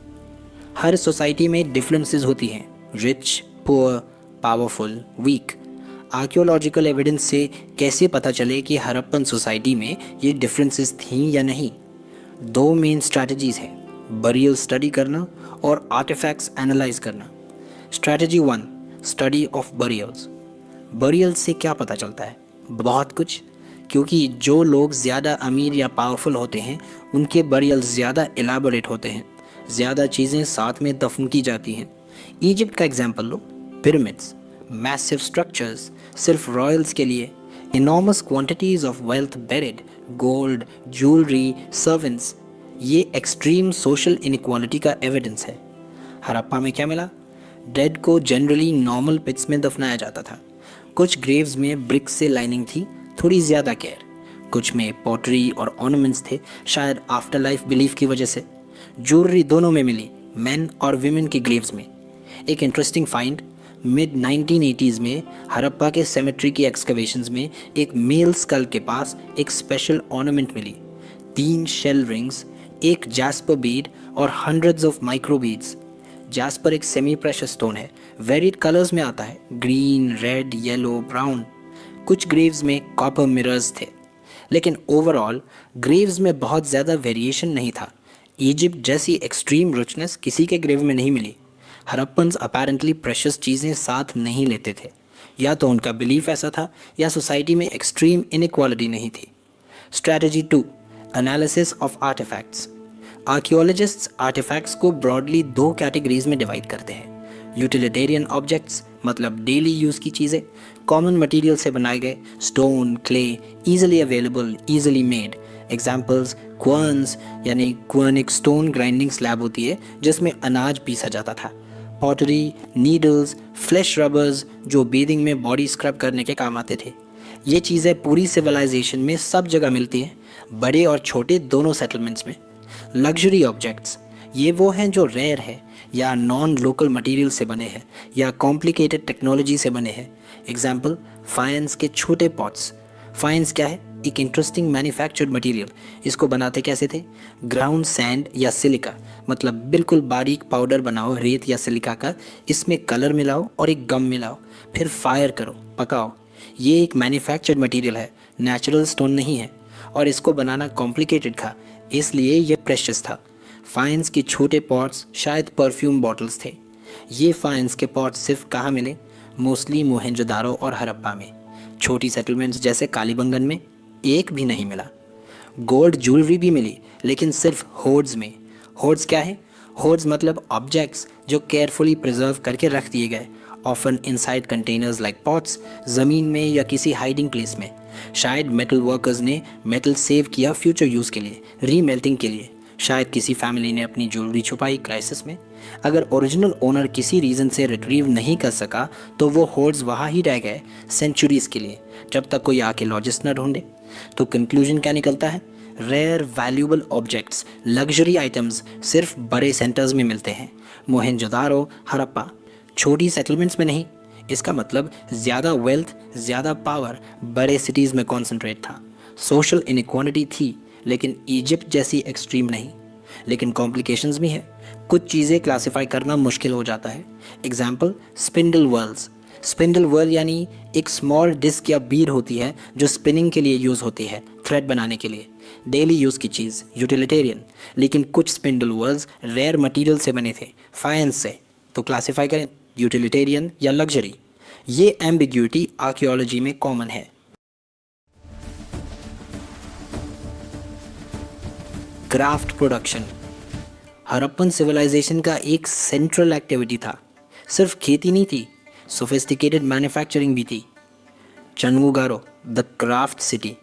हर सोसाइटी में डिफरेंसेस होती हैं, rich, poor, powerful, weak. Archaeological evidence से कैसे पता चले कि हड़प्पन सोसाइटी में ये डिफरेंसेस थीं या नहीं? 2 मेन स्ट्रैटेजीज हैं, बरियल स्टडी करना और आर्टिफैक्ट्स एनालाइज करना। Strategy 1, study of burials. Burial से क्या पता चलता है? बहुत कुछ, क्योंकि जो लोग ज़्यादा अमीर या पावरफुल होते हैं उनके बरियल ज़्यादा एलाबोरेट होते हैं, ज़्यादा चीज़ें साथ में दफन की जाती हैं। इजिप्ट का एग्जाम्पल लो, पिरामिड्स, मैसिव स्ट्रक्चर्स सिर्फ रॉयल्स के लिए, enormous quantities of wealth buried, gold, jewellery, servants. ये एक्सट्रीम सोशल इनइक्वालिटी का एविडेंस है। हड़प्पा में क्या मिला? डेड को जनरली नॉर्मल पिट्स में दफनाया जाता था। कुछ ग्रेव्स में ब्रिक्स से लाइनिंग थी, थोड़ी ज़्यादा केयर। कुछ में पॉटरी और ऑर्नामेंट्स थे, शायद आफ्टर लाइफ बिलीफ की वजह से। ज्वेलरी दोनों में मिली, मेन और विमेन की ग्रेव्स में। एक इंटरेस्टिंग फाइंड, मिड 1980s में हड़प्पा के सेमेट्री की एक्सकवेशंस में एक मेल स्कल के पास एक स्पेशल ऑर्नामेंट मिली। 3 शेल रिंग्स, एक जैस्पर बीड और hundreds of micro beads. Jasper एक सेमी प्रेशस स्टोन है, वेरिड कलर्स में आता है, ग्रीन, रेड, येलो, ब्राउन। कुछ ग्रेव्स में कॉपर मिरर्स थे, लेकिन ओवरऑल ग्रेव्स में बहुत ज़्यादा वेरिएशन नहीं था। इजिप्ट जैसी एक्सट्रीम रिचनेस किसी के ग्रेव में नहीं मिली। हड़प्पन्स अपेरेंटली प्रेशियस चीज़ें साथ नहीं लेते थे, या तो उनका बिलीफ ऐसा था या सोसाइटी में एक्सट्रीम इनइक्वालिटी नहीं थी। Strategy 2, analysis of artefacts. Archaeologists artefacts को ब्रॉडली 2 कैटेगरीज में डिवाइड करते हैं। यूटिलिटेरियन ऑब्जेक्ट्स मतलब डेली यूज़ की चीज़ें, कॉमन मटेरियल से बनाए गए, stone, clay, easily available, easily made. Examples querns यानी क्वर्निक स्टोन ग्राइंडिंग स्लैब होती है जिसमें अनाज पीसा जाता था। पॉटरी, नीडल्स, फ्लैश रबर्स जो बेदिंग में बॉडी स्क्रब करने के काम आते थे। ये चीज़ें पूरी सिविलाइजेशन में सब जगह मिलती हैं, बड़े और छोटे दोनों सेटलमेंट्स में। लग्जरी ऑब्जेक्ट्स ये वो हैं जो रेयर है या नॉन लोकल मटेरियल से बने हैं या कॉम्प्लिकेटेड टेक्नोलॉजी से बने हैं। एग्जाम्पल फाइंस के छोटे पॉट्स। फाइंस क्या है? एक इंटरेस्टिंग मैन्युफैक्चर्ड मटेरियल। इसको बनाते कैसे थे? ग्राउंड सैंड या सिलिका, मतलब बिल्कुल बारीक पाउडर बनाओ रेत या सिलिका का, इसमें कलर मिलाओ और एक गम मिलाओ, फिर फायर करो, पकाओ। ये एक मैन्युफैक्चर्ड मटेरियल है, नेचुरल स्टोन नहीं है, और इसको बनाना कॉम्प्लिकेटेड था, इसलिए ये प्रेशियस था। फाइंस के छोटे पॉट्स शायद परफ्यूम बॉटल्स थे। ये फाइंस के पॉट्स सिर्फ कहाँ मिले? मोस्टली मोहेंजोदारो और हड़प्पा में। छोटी सेटलमेंट्स जैसे कालीबंगन में एक भी नहीं मिला। गोल्ड ज्वेलरी भी मिली, लेकिन सिर्फ होर्ड्स में। होर्ड्स क्या है? होर्ड्स मतलब ऑब्जेक्ट्स जो केयरफुली प्रिजर्व करके रख दिए गए, often inside containers like pots, ज़मीन में या किसी हाइडिंग प्लेस में। शायद मेटल वर्कर्स ने मेटल सेव किया फ्यूचर यूज़ के लिए, रीमेल्टिंग के लिए। शायद किसी फैमिली ने अपनी ज्वेलरी छुपाई क्राइसिस में। अगर ओरिजिनल ओनर किसी रीज़न से रिट्रीव नहीं कर सका तो वो होर्ड्स वहाँ ही रह गए सेंचुरीज़ के लिए, जब तक कोई आर्कियोलॉजिस्ट न ढूंढे। तो कंक्लूजन क्या निकलता है? Rare valuable objects, luxury items सिर्फ बड़े सेंटर्स में मिलते हैं, मोहेंजोदारो, हड़प्पा, छोटी सेटलमेंट्स में नहीं। इसका मतलब ज़्यादा वेल्थ, ज़्यादा पावर बड़े सिटीज़ में कॉन्सेंट्रेट था। सोशल इनइक्वालिटी थी, लेकिन इजिप्ट जैसी एक्सट्रीम नहीं। लेकिन कॉम्प्लिकेशंस भी हैं, कुछ चीज़ें क्लासिफाई करना मुश्किल हो जाता है। Example spindle whorls. Spindle whorl यानी एक स्मॉल डिस्क या बीड होती है जो स्पिनिंग के लिए यूज़ होती है, थ्रेड बनाने के लिए, डेली यूज़ की चीज़, यूटिलिटेरियन। लेकिन कुछ स्पिंडल व्हर्ल्स रेयर मटेरियल से बने थे, फाइंस से, तो क्लासिफाई करें यूटिलिटेरियन या लग्जरी। ये एम्बिग्यूटी आर्कियोलॉजी में कॉमन है। क्राफ्ट प्रोडक्शन हड़प्पन सिविलाइजेशन का एक सेंट्रल एक्टिविटी था। सिर्फ खेती नहीं थी, सोफिस्टिकेटेड मैन्युफैक्चरिंग भी थी। चन्हुदारो द क्राफ्ट सिटी।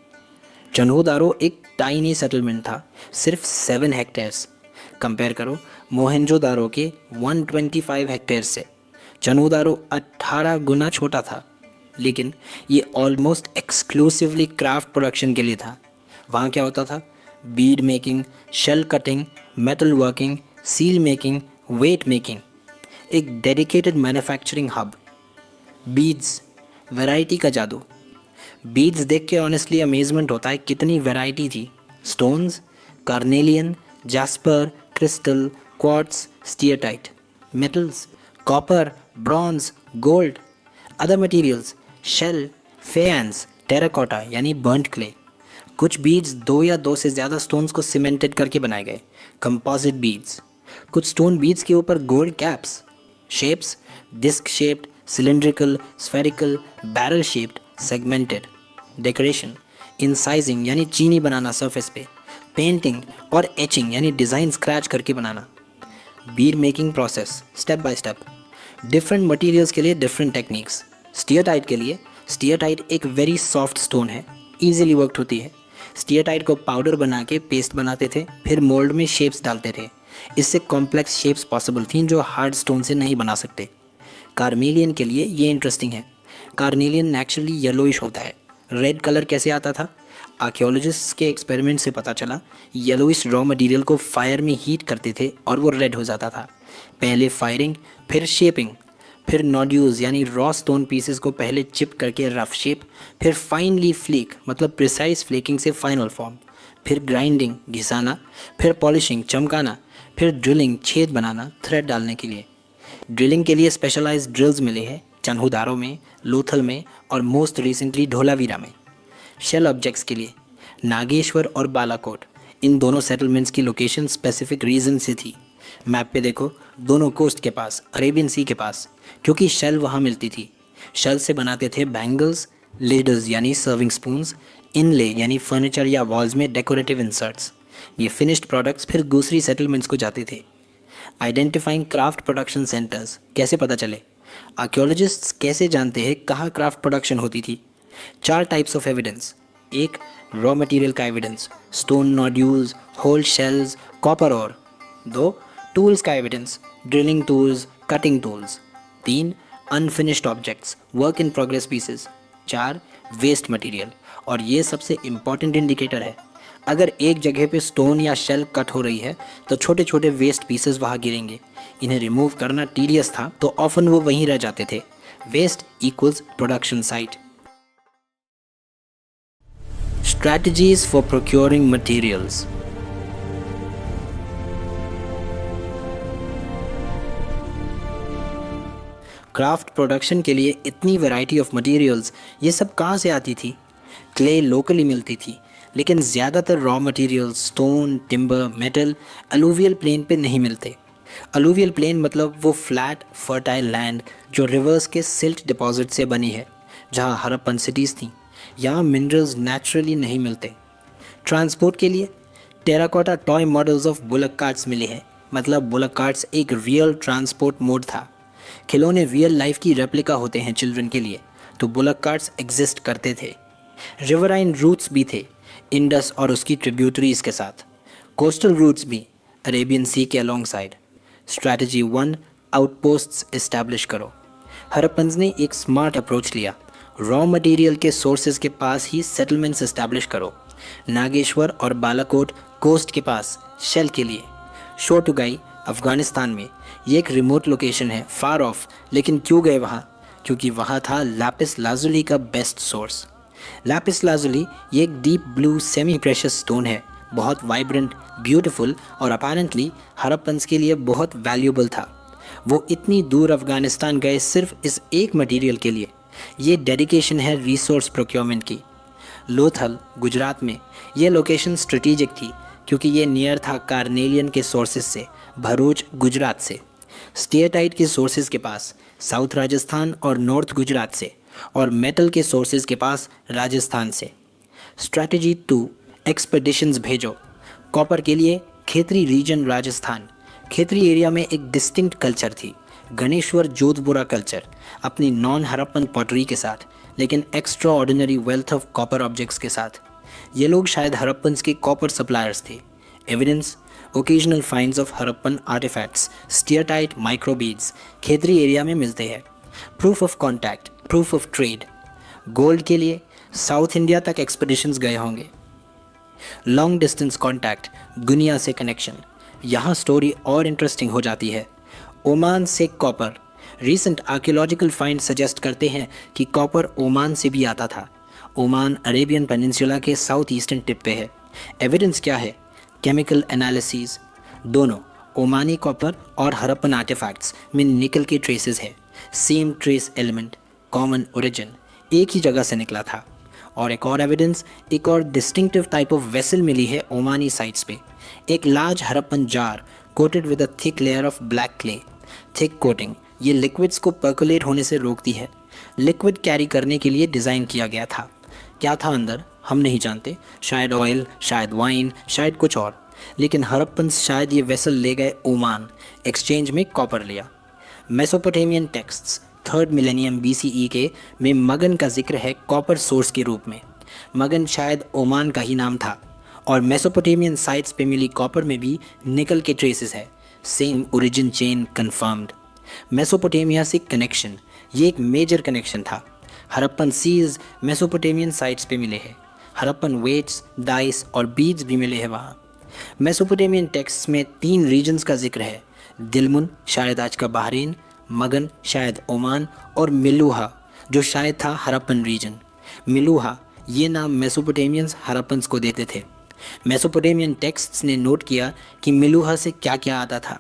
चन्हुदारो एक टाइनी सेटलमेंट था, सिर्फ 7 हेक्टेयर्स। कंपेयर करो मोहेंजोदारो के 125 हेक्टेयर से। चन्हुदारो 18 गुना छोटा था, लेकिन ये ऑलमोस्ट एक्सक्लूसिवली क्राफ्ट प्रोडक्शन के लिए था। वहाँ क्या होता था? Bead making, shell cutting, metal working, seal making, weight making. एक dedicated manufacturing hub. Beads, variety का जादू। बीड्स देख के ऑनेस्टली अमेजमेंट होता है कितनी वैरायटी थी। Stones, carnelian, jasper, crystal, quartz, steatite. Metals, copper, bronze, gold. Other materials, shell, faience, terracotta यानी बर्न्ट क्ले। कुछ बीड्स 2 या 2 से ज़्यादा स्टोन्स को सीमेंटेड करके बनाए गए, कंपोजिट बीड्स। कुछ स्टोन बीड्स के ऊपर gold caps. Shapes, disc shaped, cylindrical, spherical, barrel shaped, segmented. Decoration, incising यानी चीनी बनाना सरफेस पे, पेंटिंग और एचिंग यानी डिज़ाइन स्क्रैच करके बनाना। Bead making process step by step. Different materials के लिए डिफरेंट टेक्निक्स। स्टीयरटाइट के लिए, स्टीयरटाइट एक वेरी सॉफ्ट स्टोन है, ईजिली वर्कड होती है। स्टीयरटाइट को पाउडर बना के पेस्ट बनाते थे, फिर मोल्ड में शेप्स डालते थे। इससे कॉम्प्लेक्स शेप्स पॉसिबल थी जो हार्ड स्टोन से नहीं बना सकते। कार्नेलियन के लिए ये इंटरेस्टिंग है। कार्नेलियन नेचुरली येलोइश होता है। रेड कलर कैसे आता था? आर्कियोलॉजिस्ट्स के एक्सपेरिमेंट से पता चला येलोइश रॉ मटेरियल को फायर में हीट करते थे और वो रेड हो जाता था। पहले फायरिंग, फिर शेपिंग, फिर नोड्यूल्स यानी रॉ स्टोन पीसेस को पहले चिप करके रफ शेप, फिर फाइनली फ्लीक मतलब प्रिसाइज फ्लेकिंग से फाइनल फॉर्म, फिर ग्राइंडिंग घिसाना, फिर पॉलिशिंग चमकाना, फिर ड्रिलिंग छेद बनाना थ्रेड डालने के लिए। ड्रिलिंग के लिए स्पेशलाइज्ड ड्रिल्स मिले हैं चन्हुदारों में, लोथल में और मोस्ट रिसेंटली ढोलावीरा में। शेल ऑब्जेक्ट्स के लिए नागेश्वर और बालाकोट, इन दोनों सेटलमेंट्स की लोकेशन स्पेसिफिक रीजन से थी। मैप पे देखो, दोनों कोस्ट के पास, अरेबियन सी के पास, क्योंकि शेल वहाँ मिलती थी। शेल से बनाते थे बैंगल्स, लेडर्स यानी सर्विंग स्पून्स, इनले यानी फर्नीचर या वॉल्स में डेकोरेटिव इंसर्ट्स। ये फिनिश्ड प्रोडक्ट्स फिर दूसरी सेटलमेंट्स को जाते थे। आइडेंटिफाइंग क्राफ्ट प्रोडक्शन सेंटर्स कैसे पता चले? आर्कियोलॉजिस्ट्स कैसे जानते हैं कहाँ क्राफ्ट प्रोडक्शन होती थी? 4 टाइप्स ऑफ एविडेंस। एक, रॉ मटेरियल का evidence, stone nodules, whole shells, copper और। 2, टूल्स का evidence, drilling tools, cutting tools. 3, unfinished objects, work in progress pieces. 4, waste material, और ये सबसे इम्पॉर्टेंट इंडिकेटर है। अगर एक जगह पे स्टोन या शेल कट हो रही है तो छोटे छोटे वेस्ट पीसेस वहाँ गिरेंगे। इन्हें रिमूव करना टीडियस था तो ऑफन वो वहीं रह जाते थे। Waste equals production site. Strategies for procuring materials. Craft production के लिए इतनी वैरायटी ऑफ मटेरियल्स, ये सब कहाँ से आती थी? क्ले लोकली मिलती थी, लेकिन ज़्यादातर raw materials stone, timber, metal alluvial plain पे नहीं मिलते। अलूवियल प्लेन मतलब वो फ्लैट फर्टाइल लैंड जो रिवर्स के सिल्ट डिपॉजिट से बनी है, जहाँ हड़प्पन सिटीज़ थी। यहाँ मिनरल्स नेचुरली नहीं मिलते। ट्रांसपोर्ट के लिए terracotta toy models of bullock carts मिले हैं, मतलब बुलक कार्ट्स एक रियल ट्रांसपोर्ट मोड था। खिलौने रियल लाइफ की रेप्लिका होते हैं चिल्ड्रन के लिए, तो बुलक कार्ट्स एग्जिस्ट करते थे। रिवराइन रूट्स भी थे इंडस और उसकी ट्रिब्यूटरीज के साथ, कोस्टल रूट्स भी अरेबियन सी के अलोंग साइड। स्ट्रैटेजी 1, आउटपोस्ट्स इस्टेब्लिश करो। हड़प्पन्स ने एक स्मार्ट अप्रोच लिया। रॉ मटेरियल के सोर्सेज के पास ही सेटलमेंट्स इस्टेब्लिश करो। नागेश्वर और बालाकोट कोस्ट के पास शेल के लिए। शोटुगाई अफ़गानिस्तान में, ये एक रिमोट लोकेशन है, फार ऑफ, लेकिन क्यों गए वहाँ? क्योंकि वहाँ था लैपिस लाजुली का बेस्ट सोर्स। लैपिस लाजुली ये एक deep blue semi precious stone है, बहुत वाइब्रेंट, ब्यूटीफुल और अपेरेंटली हड़प्पन्स के लिए बहुत वैल्यूएबल था। वो इतनी दूर अफ़गानिस्तान गए सिर्फ इस एक मटेरियल के लिए। ये डेडिकेशन है रिसोर्स प्रोक्योरमेंट की। लोथल गुजरात में ये लोकेशन स्ट्रेटेजिक थी क्योंकि ये नियर था कार्नेलियन के सोर्सेज से, भरूच गुजरात से, स्टेटाइट के सोर्सेज के पास साउथ राजस्थान और नॉर्थ गुजरात से, और मेटल के सोर्सेज के पास राजस्थान से। स्ट्रैटेजी 2, एक्सपेडिशंस भेजो। कॉपर के लिए खेतरी रीजन राजस्थान। खेतरी एरिया में एक डिस्टिंक्ट कल्चर थी, गणेश्वर जोधपुरा कल्चर, अपनी नॉन हड़प्पन पॉटरी के साथ, लेकिन extraordinary wealth of copper objects के साथ। ये लोग शायद हड़प्पन्स के कॉपर सप्लायर्स थे। Evidence, occasional finds of Harappan artefacts, steatite microbeads Khetri area में मिलते हैं। Proof of contact, proof of trade. Gold के लिए साउथ इंडिया तक एक्सपेडिशंस गए होंगे। लॉन्ग डिस्टेंस कॉन्टैक्ट, दुनिया से कनेक्शन। यहाँ स्टोरी और इंटरेस्टिंग हो जाती है। ओमान से copper. Recent archaeological find suggest करते हैं कि कॉपर ओमान से भी आता था। ओमान अरेबियन पेनिनसुला के साउथ ईस्टर्न टिप पे है। एविडेंस क्या है? Chemical analysis. दोनों ओमानी कॉपर और हड़प्पन आर्टिफैक्ट्स में निकल के ट्रेसेस है। Same trace element, common origin, एक ही जगह से निकला था। और एक और एविडेंस, एक और डिस्टिंक्टिव टाइप ऑफ वेसल मिली है ओमानी साइट्स पे। एक large Harappan jar coated with a thick layer of black clay. Thick coating ये लिक्विड्स को पर्कुलेट होने से रोकती है। लिक्विड कैरी करने के लिए डिज़ाइन किया गया था। क्या था अंदर हम नहीं जानते, शायद ऑयल, शायद वाइन, शायद कुछ और, लेकिन हड़प्पन्स शायद ये वेसल ले गए ओमान, एक्सचेंज में कॉपर लिया। Mesopotamian texts 3rd millennium BCE के में मगन का जिक्र है कॉपर सोर्स के रूप में। मगन शायद ओमान का ही नाम था। और मेसोपोटामियन साइट्स पे मिली कॉपर में भी निकल के ट्रेसेस है। Same origin chain confirmed. Mesopotamia से कनेक्शन, ये एक मेजर कनेक्शन था। हड़प्पन सीज मेसोपोटामियन साइट्स पे मिले हैं। हड़प्पन वेट्स, डाइस और बीड्स भी मिले हैं वहाँ। मेसोपोटामियन टेक्स्ट में 3 रीजन्स का जिक्र है। दिलमुन शायद आज का बहरीन, मगन शायद ओमान और मिलूहा जो शायद था हड़प्पन रीजन। मिलूहा ये नाम मेसोपोटामियंस हड़प्पन्स को देते थे। मेसोपोटामियन टेक्स्ट्स ने नोट किया कि मिलूहा से क्या क्या आता था।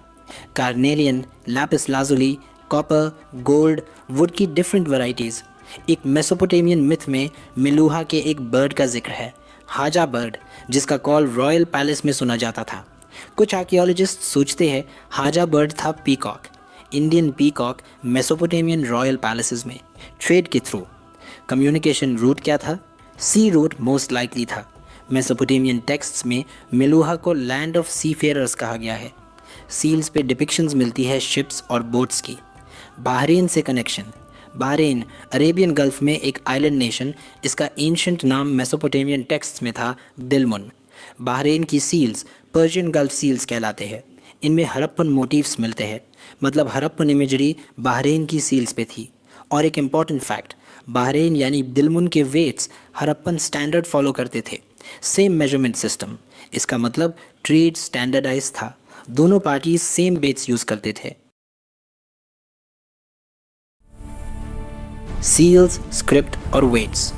Carnelian, Lapis lazuli, copper, gold, would की डिफरेंट वैरायटीज़। एक मेसोपोटामियन मिथ में मिलूहा के एक बर्ड का जिक्र है, हाजा बर्ड, जिसका कॉल रॉयल पैलेस में सुना जाता था। कुछ आर्कियोलॉजिस्ट सोचते हैं हाजा बर्ड था peacock, Indian peacock Mesopotamian royal palaces में ट्रेड के थ्रू। कम्युनिकेशन रूट क्या था? सी रूट मोस्ट लाइकली था। मेसोपोटामियन टेक्स्ट्स में मिलूहा को लैंड ऑफ सीफेयरर्स कहा गया है। सील्स पे डिपिक्शंस मिलती है शिप्स और बोट्स की। बहरीन से कनेक्शन। बहरीन अरेबियन गल्फ में एक आइलैंड नेशन, इसका एंशंट नाम मेसोपोटामियन टेक्स्ट्स में था दिलमुन। बहरीन की सील्स पर्शियन गल्फ सील्स कहलाते हैं। इनमें हड़प्पन मोटिव्स मिलते हैं, मतलब हड़प्पन इमेजरी बहरीन की सील्स पे थी। और एक इम्पॉर्टेंट फैक्ट, बहरीन यानी दिलमुन के वेट्स हड़प्पन स्टैंडर्ड फॉलो करते थे, सेम मेजरमेंट सिस्टम। इसका मतलब ट्रेड स्टैंडर्डाइज था, दोनों पार्टी सेम वेट्स यूज़ करते थे। सील्स, स्क्रिप्ट और वेट्स।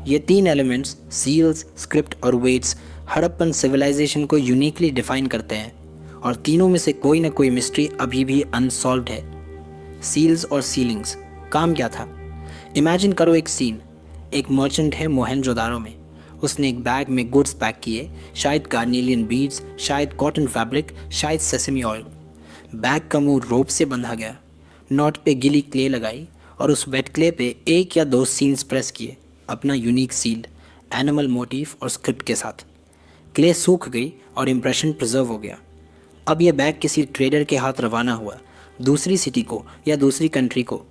ये तीन एलिमेंट्स सील्स, स्क्रिप्ट और वेट्स हड़प्पन सिविलाइजेशन को यूनिकली डिफाइन करते हैं, और तीनों में से कोई ना कोई मिस्ट्री अभी भी अनसॉल्व्ड है। सील्स और सीलिंग्स, काम क्या था? इमेजिन करो एक सीन। एक मर्चेंट है मोहनजोदारो में। उसने एक बैग में गुड्स पैक किए, शायद कार्नेलियन बीड्स, शायद कॉटन फैब्रिक, शायद सेसमी ऑयल। बैग का मुंह रोप से बंधा गया, नॉट पे गीली क्ले लगाई और उस वेट क्ले पे एक या दो सील्स प्रेस किए, अपना यूनिक सील, एनिमल मोटिव और स्क्रिप्ट के साथ। क्ले सूख गई और इम्प्रेशन प्रिजर्व हो गया। अब यह बैग किसी ट्रेडर के हाथ रवाना हुआ, दूसरी सिटी को या दूसरी कंट्री को।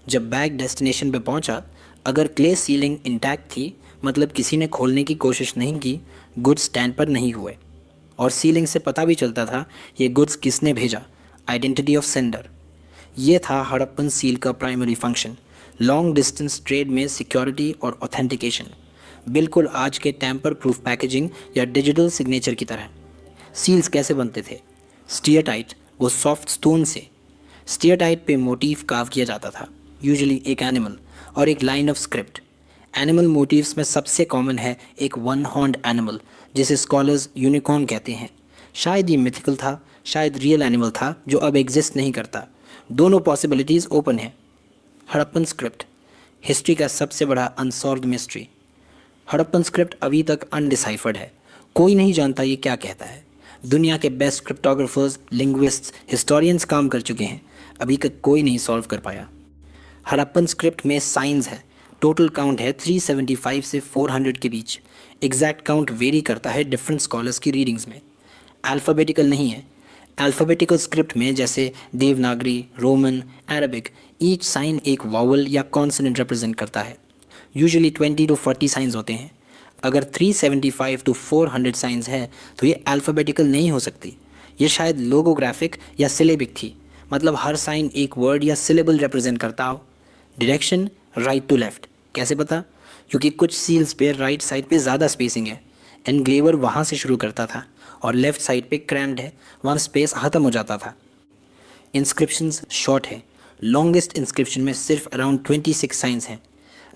जब बैग डेस्टिनेशन पे पहुंचा, अगर क्ले सीलिंग इंटैक्ट थी, मतलब किसी ने खोलने की कोशिश नहीं की, गुड्स टैम्पर नहीं हुए। और सीलिंग से पता भी चलता था ये गुड्स किसने भेजा, आइडेंटिटी ऑफ सेंडर। ये था हड़प्पन सील का primary function, long distance trade में सिक्योरिटी और ऑथेंटिकेशन, बिल्कुल आज के टैम्पर प्रूफ पैकेजिंग या डिजिटल सिग्नेचर की तरह। सील्स कैसे बनते थे? स्टीयरटाइट, वो सॉफ्ट स्टोन से। स्टीयरटाइट पे मोटिव कार्व किया जाता था, यूजुअली एक एनिमल और एक line of script. Animal motifs में सबसे कॉमन है एक वन हॉर्न्ड एनिमल, जिसे स्कॉलर्स यूनिकॉर्न कहते हैं। शायद ये मिथिकल था, शायद रियल एनिमल था जो अब एग्जिस्ट नहीं करता। दोनों पॉसिबिलिटीज़ ओपन है। हड़प्पन स्क्रिप्ट, हिस्ट्री का सबसे बड़ा अनसॉल्व्ड मिस्ट्री। हड़प्पन स्क्रिप्ट अभी तक अनडिसाइफर्ड है, कोई नहीं जानता ये क्या कहता है। दुनिया के बेस्ट क्रिप्टोग्राफर्स, लिंग्विस्ट्स, हिस्टोरियंस काम कर चुके हैं, अभी तक कोई नहीं सॉल्व कर पाया। हड़प्पन स्क्रिप्ट में साइंस है, टोटल काउंट है 375 से 400 के बीच। एग्जैक्ट काउंट वेरी करता है डिफरेंट स्कॉलर्स की रीडिंग्स में। अल्फ़ाबेटिकल नहीं है। अल्फ़ाबेटिकल स्क्रिप्ट में जैसे Devanagari, Roman, Arabic, each sign एक वावल या कॉन्सोनेंट रिप्रेजेंट करता है। यूजुअली 20 to 40 साइंस होते हैं। अगर 375 to 400 साइंस है तो ये अल्फ़ाबेटिकल नहीं हो सकती, ये शायद लोगोग्राफिक या सिलेबिक थी, मतलब हर साइन एक वर्ड या सिलेबल रिप्रेजेंट करता हो। डायरेक्शन राइट टू लेफ़्ट, कैसे पता? क्योंकि कुछ सील्स पे राइट साइड पे ज़्यादा स्पेसिंग है, एनग्रेवर वहाँ से शुरू करता था, और लेफ़्ट साइड पे क्रैम्ड है, वहाँ स्पेस ख़त्म हो जाता था। इंस्क्रिप्शंस शॉर्ट है, लॉन्गेस्ट इंस्क्रिप्शन में सिर्फ अराउंड 26 साइंस हैं।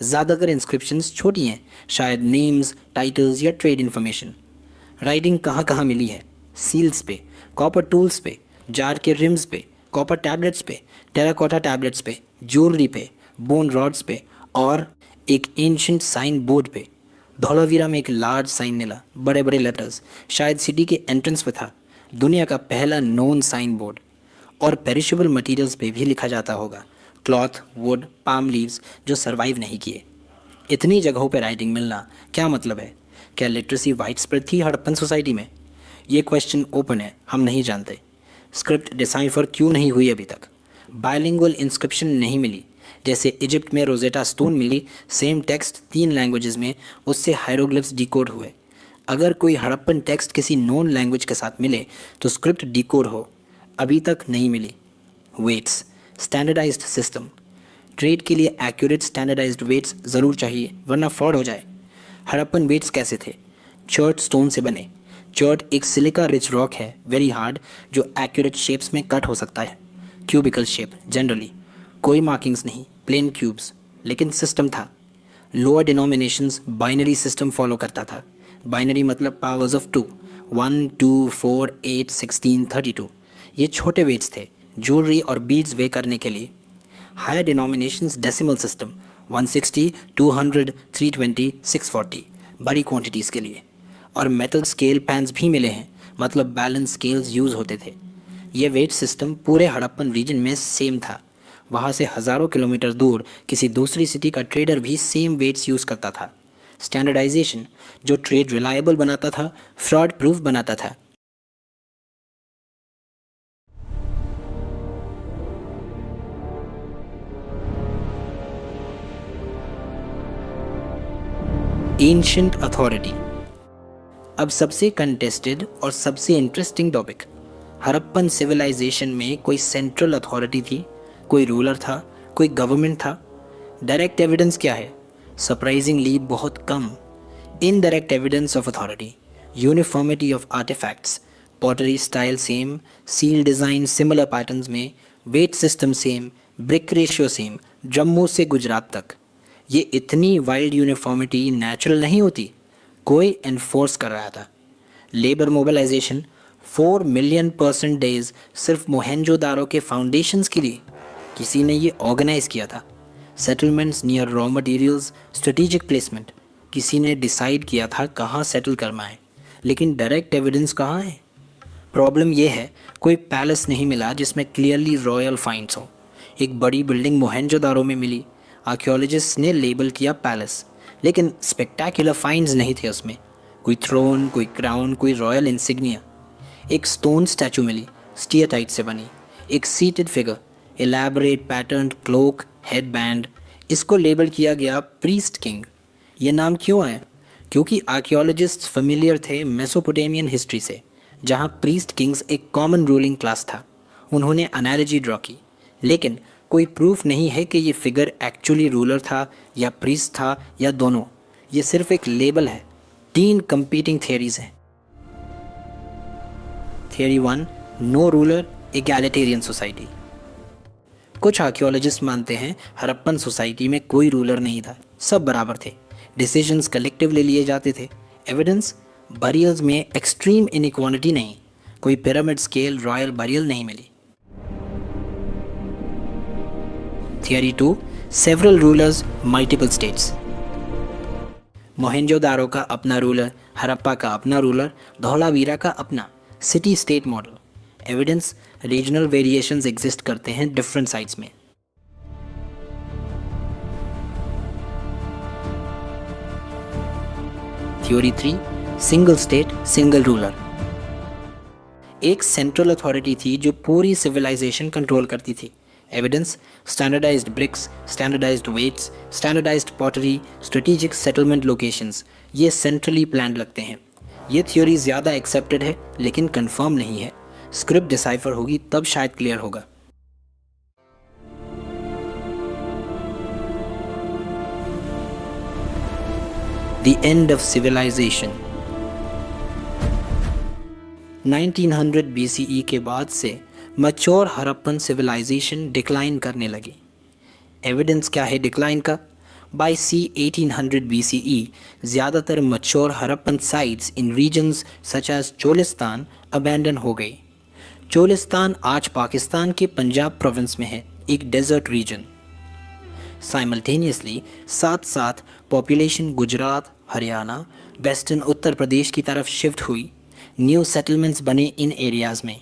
ज़्यादातर इंस्क्रिप्शंस छोटी हैं, शायद नेम्स, टाइटल्स या ट्रेड इन्फॉर्मेशन। राइटिंग कहाँ कहाँ मिली है? सील्स पे, कॉपर टूल्स पे, जार के रिम्स पे, कॉपर टैबलेट्स पे, टेराकोटा टैबलेट्स पे, ज्वेलरी पे, बोन रॉड्स पे, और एक एंशंट साइन बोर्ड पे। धौलावीरा में एक लार्ज साइन मिला, बड़े बड़े लेटर्स, शायद सिटी के एंट्रेंस पे था, दुनिया का पहला नोन साइन बोर्ड। और पेरिशेबल मटेरियल्स पे भी लिखा जाता होगा, क्लॉथ, वुड, पाम लीव्स, जो सरवाइव नहीं किए। इतनी जगहों पे राइटिंग मिलना क्या मतलब है? क्या लिटरेसी वाइड स्प्रेड थी हड़प्पन सोसाइटी में? ये क्वेश्चन ओपन है, हम नहीं जानते। स्क्रिप्ट डिसाइफर क्यों नहीं हुई अभी तक? बायलिंगुअल इंस्क्रिप्शन नहीं मिली, जैसे इजिप्ट में रोजेटा स्टोन मिली, सेम टेक्स्ट 3 लैंग्वेजेस में, उससे हायरोग्लिफ्स डिकोड हुए। अगर कोई हड़प्पन टेक्स्ट किसी नॉन लैंग्वेज के साथ मिले तो स्क्रिप्ट डिकोड हो, अभी तक नहीं मिली। Weights, standardised system. ट्रेड के लिए एक्यूरेट स्टैंडर्डाइज्ड वेट्स ज़रूर चाहिए, वरना फ्रॉड हो जाए। हड़प्पन वेट्स कैसे थे? चर्च स्टोन से बने, चर्ट एक सिलिका रिच रॉक है, वेरी हार्ड, जो एक्यूरेट शेप्स में कट हो सकता है। क्यूबिकल शेप जनरली, कोई मार्किंग्स नहीं, प्लेन क्यूब्स। लेकिन सिस्टम था। Lower denominations binary system follow करता था। बाइनरी मतलब पावर्स ऑफ 2, 1, 2, 4, 8, 16, 32। ये छोटे वेट्स थे ज्वेलरी और बीड्स वे करने के लिए। हायर डिनोमिनेशंस डेसिमल सिस्टम 160, 200, 320, 640 बड़ी क्वांटिटीज़ के लिए। और मेटल स्केल पैन्स भी मिले हैं, मतलब बैलेंस स्केल्स यूज़ होते थे। ये वेट सिस्टम पूरे हड़प्पन रीजन में सेम था। वहाँ से हज़ारों किलोमीटर दूर किसी दूसरी सिटी का ट्रेडर भी सेम वेट्स यूज़ करता था। स्टैंडर्डाइजेशन जो ट्रेड रिलायबल बनाता था, फ्रॉड प्रूफ बनाता था। Ancient authority. अब सबसे कंटेस्टेड और सबसे इंटरेस्टिंग टॉपिक। हड़प्पन सिविलाइजेशन में कोई सेंट्रल अथॉरिटी थी, कोई रूलर था, कोई गवर्नमेंट था। डायरेक्ट एविडेंस क्या है? सरप्राइजिंगली बहुत कम। Indirect evidence of authority, uniformity of artefacts, pottery style same, seal design similar patterns में, weight system same, brick ratio same, Jammu से गुजरात तक। ये इतनी वाइल्ड यूनिफॉर्मिटी नेचुरल नहीं होती, कोई एनफोर्स कर रहा था। Labour mobilisation 4 million person days सिर्फ मोहेंजोदारो के फाउंडेशंस के लिए किसी ने ये ऑर्गेनाइज किया था। Settlements near raw materials, strategic placement, किसी ने डिसाइड किया था कहाँ सेटल करना है। लेकिन डायरेक्ट एविडेंस कहाँ है? प्रॉब्लम यह है, कोई पैलेस नहीं मिला जिसमें क्लियरली रॉयल फाइंड्स हो। एक बड़ी बिल्डिंग मोहेंजोदारो में मिली, आर्कियोलॉजिस्ट ने लेबल किया पैलेस, लेकिन स्पेक्टैकुलर फाइंड्स नहीं थे उसमें। कोई थ्रोन, कोई क्राउन, कोई रॉयल इंसिग्निया। एक स्टोन स्टैचू मिली, स्टीयरटाइट से बनी, एक seated figure, elaborate pattern cloak, head band. इसको लेबल किया गया प्रीस्ट किंग। ये नाम क्यों आया? क्योंकि आर्कियोलॉजिस्ट फेमिलियर थे मेसोपोटामियन हिस्ट्री से, जहाँ प्रीस्ट किंग्स एक कॉमन रूलिंग क्लास था। उन्होंने एनालॉजी ड्रॉ की, लेकिन कोई प्रूफ नहीं है कि ये फिगर एक्चुअली रूलर था या प्रीस्ट था या दोनों। ये सिर्फ एक लेबल है। 3 कंपीटिंग थियरीज हैं। Theory 1, no ruler, egalitarian society. कुछ आर्कियोलॉजिस्ट मानते हैं हड़प्पन सोसाइटी में कोई रूलर नहीं था, सब बराबर थे, डिसीजंस कलेक्टिवली लिए जाते थे। एविडेंस, बरियल्स में एक्सट्रीम इनइक्वालिटी नहीं, कोई पिरामिड स्केल रॉयल बरियल नहीं मिली। Theory 2, several rulers, multiple states. Mohenjodaro का अपना रूलर, हड़प्पा का अपना रूलर, धौलावीरा का अपना, city state model. Evidence, regional variations exist करते हैं डिफरेंट साइट्स में। Theory 3, single state single ruler. एक सेंट्रल अथॉरिटी थी जो पूरी सिविलाइजेशन कंट्रोल करती थी। Evidence, standardised bricks, standardised weights, standardised pottery, strategic settlement locations, ये सेंट्रली प्लान्ड लगते हैं। ये थ्योरी ज़्यादा एक्सेप्टेड है लेकिन कंफर्म नहीं है। स्क्रिप्ट डिसाइफर होगी तब शायद क्लियर होगा। The end of civilization। 1900 BCE के बाद से मैच्योर हड़प्पन सिविलाइजेशन डिक्लाइन करने लगी। एविडेंस क्या है डिक्लाइन का? बाय सी 1800 BCE ज़्यादातर mature Harappan sites in regions such as Cholistan abandon हो गई। चोलिस्तान आज पाकिस्तान के पंजाब प्रोविंस में है, एक डेजर्ट रीजन। साइमल्टेनियसली साथ साथ पॉपुलेशन गुजरात, हरियाणा, वेस्टर्न उत्तर प्रदेश की तरफ शिफ्ट हुई। न्यू सेटलमेंट्स बने इन एरियाज़ में।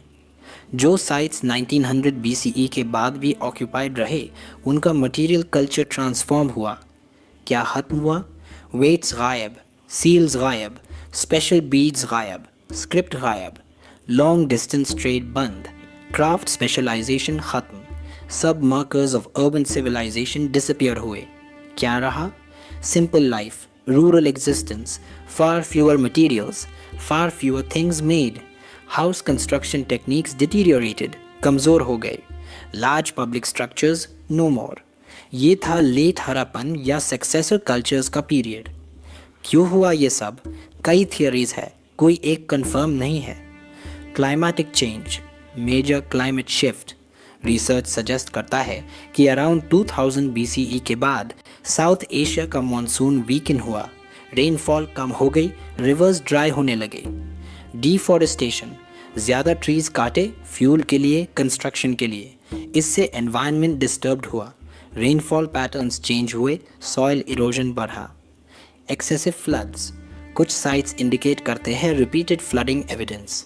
जो साइट्स 1900 BCE के बाद भी ऑक्यूपाइड रहे, उनका मटेरियल कल्चर ट्रांसफॉर्म हुआ। क्या ख़त्म हुआ? वेट्स गायब, सील्स गायब, स्पेशल बीड्स गायब, स्क्रिप्ट गायब, लॉन्ग डिस्टेंस ट्रेड बंद, क्राफ्ट स्पेशलाइजेशन ख़त्म, सब markers of urban civilisation disappear हुए। क्या रहा? Simple life, rural existence, far fewer materials, far fewer things made, house construction techniques deteriorated, कमज़ोर हो गए, large public structures no more. ये था लेट हड़प्पन या सक्सेसर कल्चर्स का पीरियड। क्यों हुआ ये सब? कई थियरीज है। कोई एक कंफर्म नहीं है। Climatic change, major climate shift. Research suggest करता है कि अराउंड 2000 BCE के बाद साउथ एशिया का मॉनसून वीकन हुआ, रेनफॉल कम हो गई, रिवर्स ड्राई होने लगे। डिफॉरेस्टेशन, ज़्यादा ट्रीज काटे फ्यूल के लिए, कंस्ट्रक्शन के लिए, इससे एनवायरनमेंट डिस्टर्ब्ड हुआ, रेनफॉल पैटर्न्स चेंज हुए, सॉइल इरोजन बढ़ा। एक्सेसिव फ्लड्स, कुछ साइट्स इंडिकेट करते हैं repeated flooding evidence.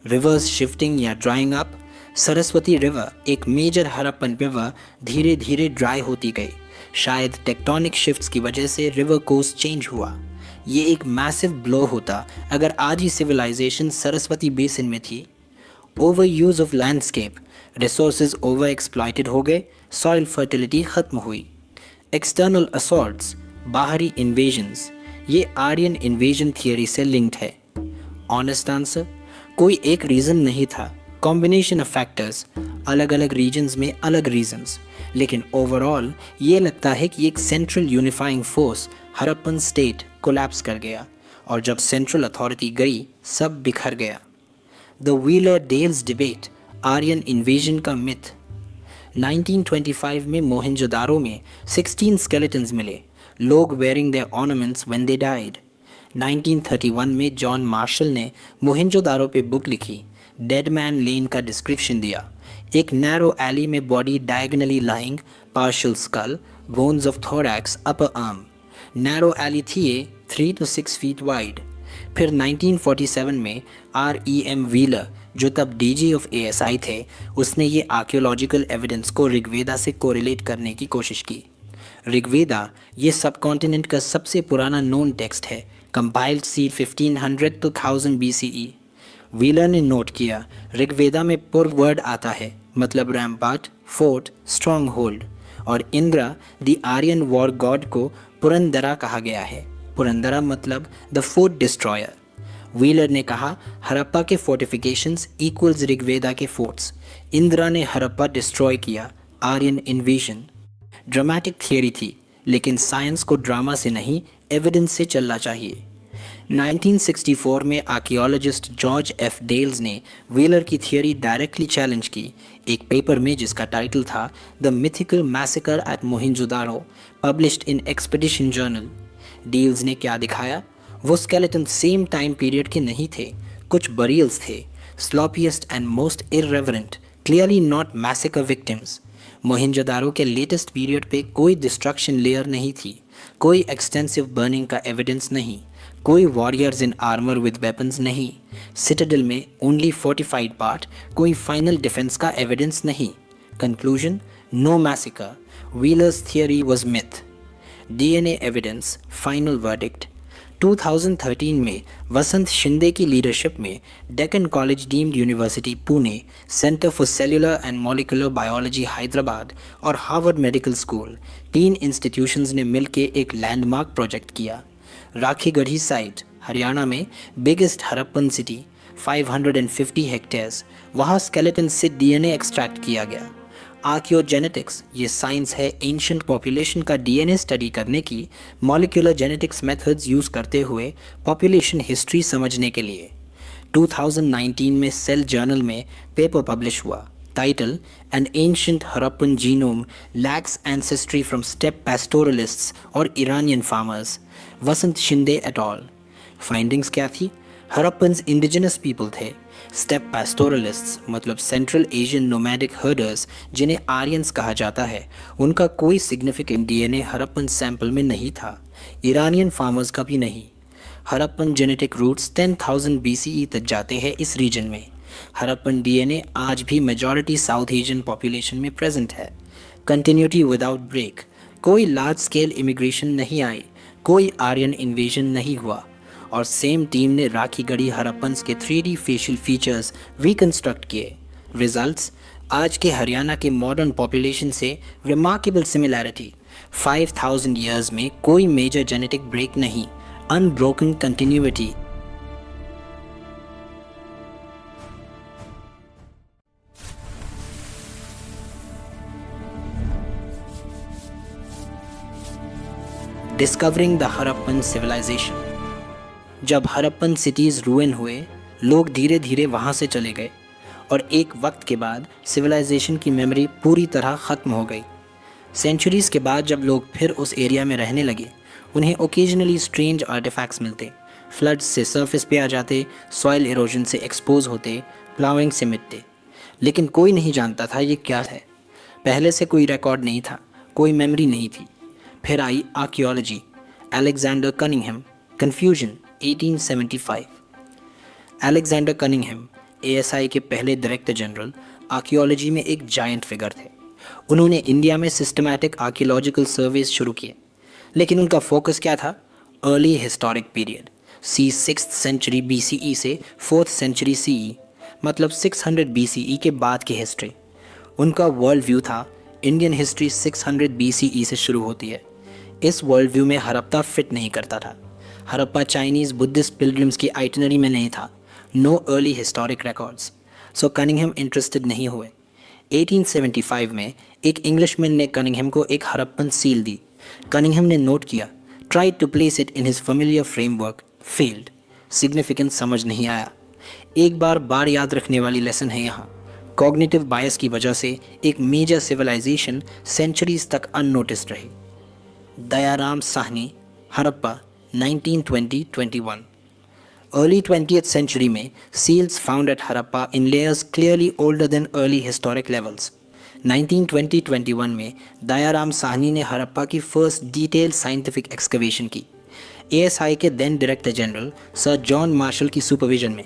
Reverse shifting या ड्राइंग अप, सरस्वती रिवर एक मेजर हड़प्पन रिवर धीरे धीरे ड्राई होती गई, शायद टेक्टोनिक शिफ्ट्स की वजह से रिवर कोर्स चेंज हुआ। ये एक मैसिव ब्लो होता अगर आज ही सिविलाइजेशन सरस्वती बेसिन में थी। Over use of landscape, resources over exploited हो गए, सॉइल फर्टिलिटी ख़त्म हुई। एक्सटर्नल असॉल्ट्स, बाहरी इन्वेजन्स, ये आर्यन इन्वेजन थियरी से लिंक्ड है। ऑनेस्ट आंसर, कोई एक रीज़न नहीं था, कॉम्बिनेशन ऑफ फैक्टर्स, अलग अलग रीजन्स में अलग रीजन्स, लेकिन ओवरऑल ये लगता है कि एक central unifying force Harappan state collapse कर गया, और जब सेंट्रल अथॉरिटी गई सब बिखर गया। The Wheeler Dales debate, Aryan invasion का मिथ। 1925 में मोहनजोदारो में 16 स्केलेटन्स मिले, लोग wearing their ornaments when they died. 1931 में जॉन मार्शल ने मोहनजोदारो पे बुक लिखी, डेड मैन लेन का डिस्क्रिप्शन दिया, एक नैरो एली में body diagonally lying, partial skull, bones of thorax, upper arm. Narrow alley थी ये 3 to 6 फीट वाइड। फिर 1947 में REM व्हीलर, जो तब DG ऑफ ASI थे, उसने ये आर्कियोलॉजिकल एविडेंस को ऋग्वेदा से कोरिलेट करने की कोशिश की। ऋग्वेदा ये सबकॉन्टिनेंट का सबसे पुराना नोन टेक्स्ट है, compiled c 1500 to 1000 BCE। Wheeler ने नोट किया, ऋग्वेदा में पूर्व वर्ड आता है, मतलब रैम्पार्ट, फोर्ट, स्ट्रॉन्ग होल्ड, और Indra the Aryan war god को पुरंदरा कहा गया है। पुरंदरा मतलब द फोर्ट डिस्ट्रॉयर। व्हीलर ने कहा हड़प्पा के फोर्टिफिकेशंस इक्वल्स ऋग्वेदा के फोर्ट्स। इंद्रा ने हड़प्पा डिस्ट्रॉय किया, आर्यन इन्वेजन। ड्रामेटिक थियरी थी, लेकिन साइंस को ड्रामा से नहीं एविडेंस से चलना चाहिए। 1964 में आर्कियोलॉजिस्ट जॉर्ज F. डेल्स ने व्हीलर की थियरी डायरेक्टली चैलेंज की, एक पेपर में जिसका टाइटल था the mythical massacre at Mohenjodaro, published in expedition journal. Dales ने क्या दिखाया, वो स्केलेटन सेम टाइम पीरियड के नहीं थे, कुछ बरियल्स थे, sloppiest and most irreverent, clearly not massacre victims. Mohenjodaro के लेटेस्ट पीरियड पे कोई डिस्ट्रक्शन लेयर नहीं थी, कोई एक्सटेंसिव बर्निंग का एविडेंस नहीं, कोई warriors in armour with weapons नहीं, सिटाडेल में ओनली फोर्टिफाइड पार्ट, कोई फाइनल डिफेंस का एविडेंस नहीं। Conclusion, no massacre, Wheeler's theory was myth. DNA evidence, final verdict. 2013 में वसंत शिंदे की लीडरशिप में Deccan college deemed university Pune, centre for cellular and molecular biology Hyderabad और Harvard medical school, 3 institutions ने मिलकर एक लैंडमार्क प्रोजेक्ट किया। राखीगढ़ी साइट, हरियाणा में बिगेस्ट हड़प्पन सिटी, 550 हेक्टेयर्स, वहाँ स्केलेटन से DNA एक्सट्रैक्ट किया गया। आर्कियोजेनेटिक्स, ये साइंस है एंशिएंट पॉपुलेशन का DNA स्टडी करने की, मॉलिक्यूलर जेनेटिक्स मेथड्स यूज़ करते हुए पॉपुलेशन हिस्ट्री समझने के लिए। 2019 में सेल जर्नल में पेपर पब्लिश हुआ, title an ancient Harappan genome lacks ancestry from steppe pastoralists और Iranian farmers, Vasant Shinde et al. Findings क्या थी, हड़प्पन्स इंडिजिनस पीपल थे, स्टेप पैस्टोरलिस्ट्स मतलब सेंट्रल एशियन नोमैडिक हर्डर्स जिन्हें आर्यंस कहा जाता है, उनका कोई सिग्निफिकेंट DNA हड़प्पन सैंपल में नहीं था, ईरानियन फार्मर्स का भी नहीं। हड़प्पन जेनेटिक रूट्स 10,000 BCE तक जाते हैं इस रीजन में। हड़प्पन DNA आज भी मेजॉरिटी साउथ एशियन पॉपुलेशन में प्रेजेंट है। कंटिन्यूटी विदाउट ब्रेक, कोई लार्ज स्केल इमिग्रेशन नहीं आई, कोई आर्यन इन्वेजन नहीं हुआ, और सेम टीम ने राखीगढ़ी हड़प्पन्स के 3D फेशियल फीचर्स रिकंस्ट्रक्ट किए। रिजल्ट्स, आज के हरियाणा के मॉडर्न पॉपुलेशन से रिमार्केबल सिमिलैरिटी, 5000 ईयर्स में कोई मेजर जेनेटिक ब्रेक नहीं, unbroken continuity. Discovering the Harappan civilization. जब हड़प्पन सिटीज़ रूइन हुए, लोग धीरे धीरे वहाँ से चले गए और एक वक्त के बाद सिविलाइजेशन की मेमोरी पूरी तरह ख़त्म हो गई। सेंचुरीज़ के बाद जब लोग फिर उस एरिया में रहने लगे, उन्हें ओकेजनली स्ट्रेंज आर्टिफैक्ट्स मिलते, फ्लड्स से सरफेस पे आ जाते, सॉइल इरोजन से एक्सपोज होते, प्लाविंग से मिटते, लेकिन कोई नहीं जानता था ये क्या है। पहले से कोई रिकॉर्ड नहीं था, कोई मेमोरी नहीं थी। फिर आई archaeology, Alexander Cunningham, confusion 1875। Alexander Cunningham ASI के पहले डायरेक्टर जनरल आर्कियोलॉजी में एक जायंट फिगर थे। उन्होंने इंडिया में सिस्टमैटिक आर्कियोलॉजिकल सर्वेज शुरू किए, लेकिन उनका फोकस क्या था? अर्ली हिस्टोरिक पीरियड, सी 6th सेंचुरी BCE से 4th सेंचुरी CE, मतलब 600 BCE के बाद की हिस्ट्री। उनका वर्ल्ड व्यू था इंडियन हिस्ट्री 600 BCE से शुरू होती है। इस वर्ल्ड व्यू में हड़प्पा फिट नहीं करता था। हड़प्पा चाइनीज़ बुद्धिस्ट पिलग्रिम्स की आइटनरी में नहीं था। नो अर्ली हिस्टोरिक रिकॉर्ड्स, सो कनिंघम इंटरेस्टेड नहीं हुए। 1875 में एक इंग्लिशमैन ने कनिंघम को एक हड़प्पन सील दी। कनिंघम ने नोट किया, tried to place it in his familiar framework, failed. Significance समझ नहीं आया। एक बार याद रखने वाली लेसन है यहाँ। कॉग्निटिव बायस की वजह से एक मेजर सिविलाइजेशन सेंचुरीज तक अननोटिस्ड रही। Dayaram Sahni, Harappa 1920-21। Early 20th century में seals found at Harappa in layers clearly older than early historic levels. 1920-21 में दयाराम साहनी ने हड़प्पा की फर्स्ट डिटेल साइंटिफिक एक्सकवेशन की। ASI के then director general sir John Marshall की सुपरविजन में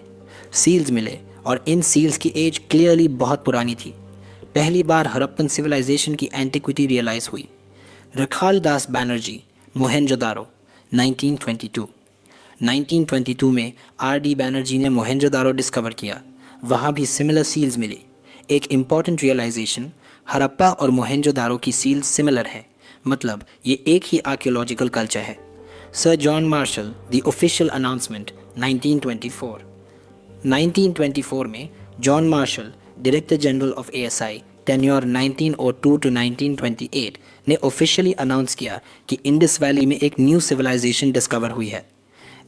सील्स मिले और इन सील्स की एज क्लियरली बहुत पुरानी थी। पहली बार हड़प्पन सिविलाइजेशन की एंटिक्विटी रियलाइज हुई। रखाल दास बैनर्जी, मोहेंजोदारो 1922। 1922 में RD बैनर्जी ने मोहेंजोदारो डिस्कवर किया। वहाँ भी सिमिलर सील्स मिली। एक इम्पॉर्टेंट रियलाइजेशन, हड़प्पा और मोहेंजोदारो की सील्स सिमिलर है, मतलब ये एक ही आर्कियोलॉजिकल कल्चर है। Sir John martial, the official announcement 1924। 1924 में John Marshall, director general of ASI, tenure 1902 to 1928, ने ऑफिशियली अनाउंस किया कि इंडस वैली में एक न्यू सिविलाइजेशन डिस्कवर हुई है।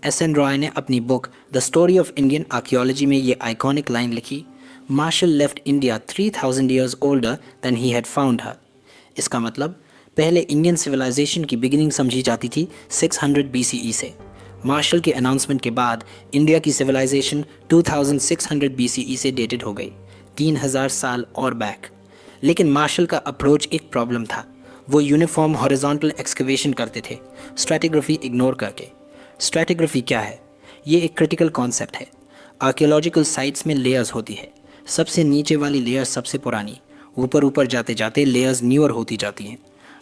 SN रॉय ने अपनी book the story of Indian archaeology में ये आइकॉनिक लाइन लिखी, Marshall left India 3000 years older than he had found her। इसका मतलब पहले इंडियन सिविलाइजेशन की बिगिनिंग समझी जाती थी 600 BCE से। मार्शल के अनाउंसमेंट के बाद इंडिया की सिविलाइजेशन 2600 BCE से डेटेड हो गई, 3000 साल और बैक। लेकिन मार्शल का अप्रोच एक प्रॉब्लम था। वो यूनिफॉर्म हॉरिजॉन्टल एक्सकवेशन करते थे, स्ट्रैटिग्राफी इग्नोर करके। स्ट्रैटिग्राफी क्या है? ये एक क्रिटिकल कॉन्सेप्ट है। आर्कियोलॉजिकल साइट्स में लेयर्स होती है। सबसे नीचे वाली लेयर सबसे पुरानी, ऊपर जाते जाते लेयर्स न्यूअर होती जाती हैं।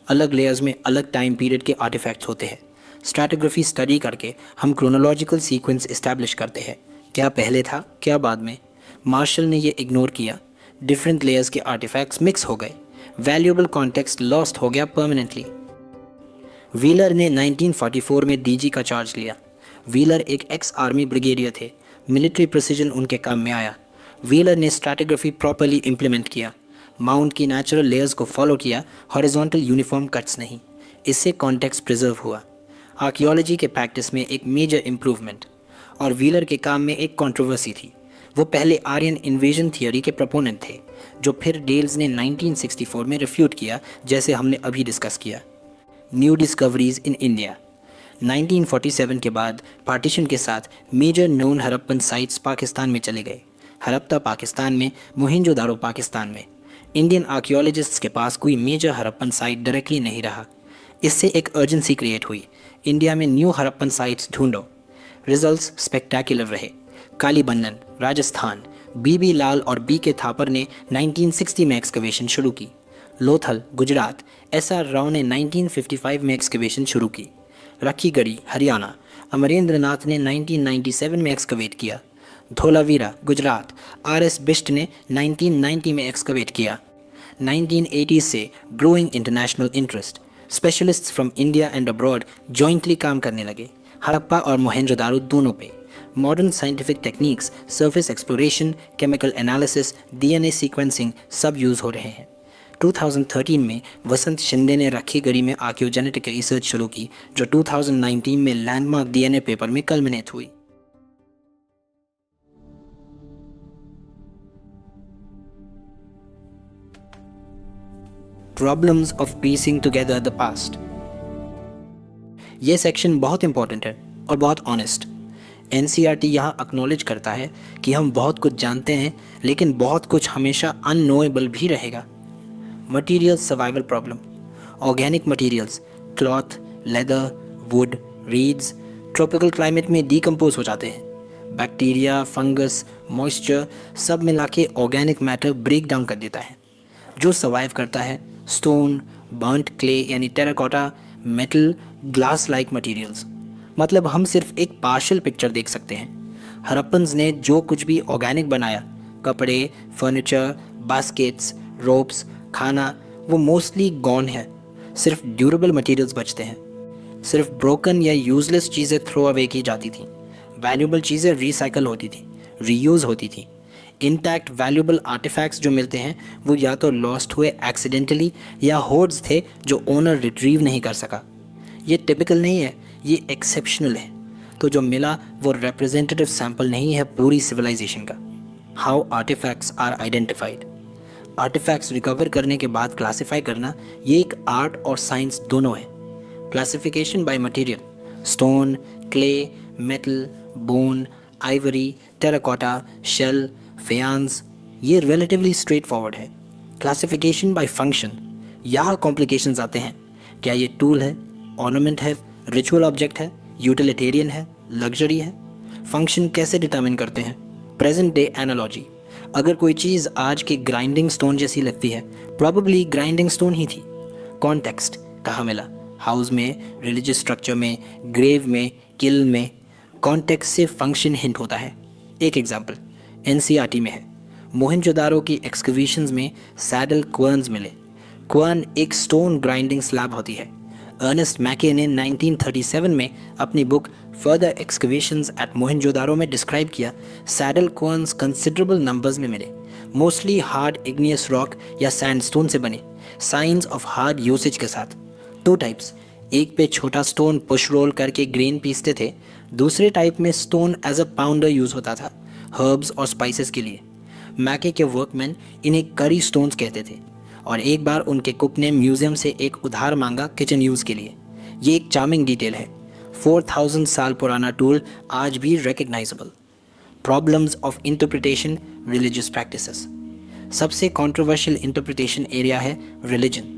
अलग लेयर्स में अलग टाइम पीरियड के आर्टिफैक्ट्स होते हैं। स्ट्रैटिग्राफी स्टडी करके हम क्रोनोलॉजिकल सीक्वेंस इस्टेब्लिश करते हैं, क्या पहले था क्या बाद में। मार्शल ने ये इग्नोर किया। डिफरेंट लेयर्स के आर्टिफैक्ट्स मिक्स हो गए, वैल्यूएबल कॉन्टेक्स्ट लॉस्ट हो गया परमानेंटली। व्हीलर ने 1944 में DG का चार्ज लिया। व्हीलर एक एक्स आर्मी ब्रिगेडियर थे, मिलिट्री प्रिसीजन उनके काम में आया। व्हीलर ने स्ट्रैटिग्राफी प्रॉपर्ली इम्प्लीमेंट किया, माउंट की नेचुरल लेयर्स को फॉलो किया, हॉरिजॉन्टल यूनिफॉर्म कट्स नहीं। इससे कॉन्टेक्स्ट प्रिजर्व हुआ। आर्कियोलॉजी के प्रैक्टिस में एक मेजर इम्प्रूवमेंट। और व्हीलर के काम में एक कंट्रोवर्सी थी। वो पहले आर्यन इन्वेजन थियोरी के प्रोपोनेंट थे, जो फिर डेल्स ने 1964 में रिफ्यूट किया, जैसे हमने अभी डिस्कस किया। New discoveries in India. 1947 के बाद पार्टीशन के साथ major known Harappan sites Pakistan में चले गए। हड़प्पा पाकिस्तान में, मोहेंजोदारो पाकिस्तान में। इंडियन आर्कियोलॉजिस्ट्स के पास कोई मेजर हड़प्पन साइट डायरेक्टली नहीं रहा। इससे एक अर्जेंसी क्रिएट हुई, इंडिया में न्यू हड़प्पन साइट्स ढूंढो। रिजल्ट्स स्पेक्टैकुलर रहे। कालीबंगन राजस्थान, BB लाल और BK थापर ने 1960 में एक्सकवेशन शुरू की। लोथल गुजरात, SR राव ने 1955 में एक्सकवेशन शुरू की। रखीगढ़ी हरियाणा, अमरेंद्र नाथ ने 1997 में एक्सकवेट किया। धोलावीरा गुजरात, RS बिष्ट ने 1990 में एक्सकवेट किया। 1980 से growing international interest, specialists from India and abroad jointly काम करने लगे, हड़प्पा और मोहेंजोदारो दोनों पे। Modern scientific techniques, surface exploration, chemical analysis, DNA sequencing सब यूज़ हो रहे हैं। 2013 में वसंत शिंदे ने रखीगढ़ी में आर्कियोजेनेटिक रिसर्च शुरू की, जो 2019 में लैंडमार्क DNA पेपर में कल्मिनेट हुई। Problems of piecing together the past. ये सेक्शन बहुत इंपॉर्टेंट है और बहुत ऑनेस्ट। एनसीईआरटी यहाँ एक्नॉलेज करता है कि हम बहुत कुछ जानते हैं, लेकिन बहुत कुछ हमेशा अननोएबल भी रहेगा। Material survival problem. Organic materials, cloth, leather, would, reads tropical climate में डिकम्पोज हो जाते हैं। बैक्टीरिया, फंगस, मॉइस्चर सब मिला के ऑर्गेनिक मैटर ब्रेक डाउन कर देता है। जो सर्वाइव करता है स्टोन, बर्न्ट क्ले यानी terracotta, metal, glass like materials. मतलब हम सिर्फ एक पार्शियल पिक्चर देख सकते हैं। हड़प्पन्स ने जो कुछ भी ऑर्गेनिक बनाया, कपड़े, फर्नीचर, बास्केट्स, रोप्स, खाना, वो मोस्टली गॉन है। सिर्फ ड्यूरेबल मटेरियल्स बचते हैं। सिर्फ ब्रोकन या यूजलेस चीज़ें थ्रो अवे की जाती थी। वैल्यूबल चीज़ें रिसाइकल होती थी, रीयूज़ होती थी। इंटैक्ट वैल्यूबल आर्टिफैक्ट्स जो मिलते हैं वो या तो लॉस्ट हुए एक्सीडेंटली या होर्ड्स थे जो ओनर रिट्रीव नहीं कर सका। ये टिपिकल नहीं है, ये एक्सेप्शनल है। तो जो मिला वो रिप्रेजेंटेटिव सैंपल नहीं है पूरी सिविलाइजेशन का। How artefacts are identified. Artefacts recover करने के बाद क्लासिफाई करना ये एक आर्ट और साइंस दोनों है। Classification by material, stone, clay, metal, bone, ivory, terracotta, shell, faience, ये रिलेटिवली स्ट्रेट फॉरवर्ड है। क्लासिफिकेशन बाय फंक्शन, यहाँ कॉम्प्लिकेशंस आते हैं। क्या ये टूल है, ऑर्नामेंट है, रिचुअल ऑब्जेक्ट है, यूटिलिटेरियन है, लग्जरी है? फंक्शन कैसे डिटरमिन करते हैं? प्रेजेंट डे एनालॉजी, अगर कोई चीज़ आज के ग्राइंडिंग स्टोन जैसी लगती है, प्रॉबेबली ग्राइंडिंग स्टोन ही थी। कॉन्टेक्स्ट, कहाँ मिला? हाउस में, रिलीजियस स्ट्रक्चर में, ग्रेव में, किल में। कॉन्टेक्स्ट से फंक्शन हिंट होता है। एक एग्जाम्पल एनसीईआरटी में है। मोहनजोदारो की एक्सकवीशंस में सैडल क्वर्न्स मिले। क्वर्न एक स्टोन ग्राइंडिंग स्लैब होती है। अर्नेस्ट मैके ने 1937 में अपनी book further excavations at Mohenjodaro में डिस्क्राइब किया सैडल क्वर्न्स कंसिडरेबल नंबर्स में मिले, मोस्टली हार्ड इग्नियस रॉक या सैंडस्टोन से बने, साइंस ऑफ हार्ड यूसेज के साथ। दो टाइप्स, एक पे छोटा स्टोन पुश रोल करके ग्रेन पीसते थे, दूसरे टाइप में stone as a pounder use होता था हर्ब्स और स्पाइसेस के लिए। मैके के वर्कमैन इन्हें करी स्टोन्स कहते थे और एक बार उनके कुक ने म्यूजियम से एक उधार मांगा किचन यूज़ के लिए। ये एक चार्मिंग डिटेल है। 4000 साल पुराना टूल आज भी recognisable. Problems of interpretation, religious practices. सबसे कंट्रोवर्शियल इंटरप्रिटेशन एरिया है religion.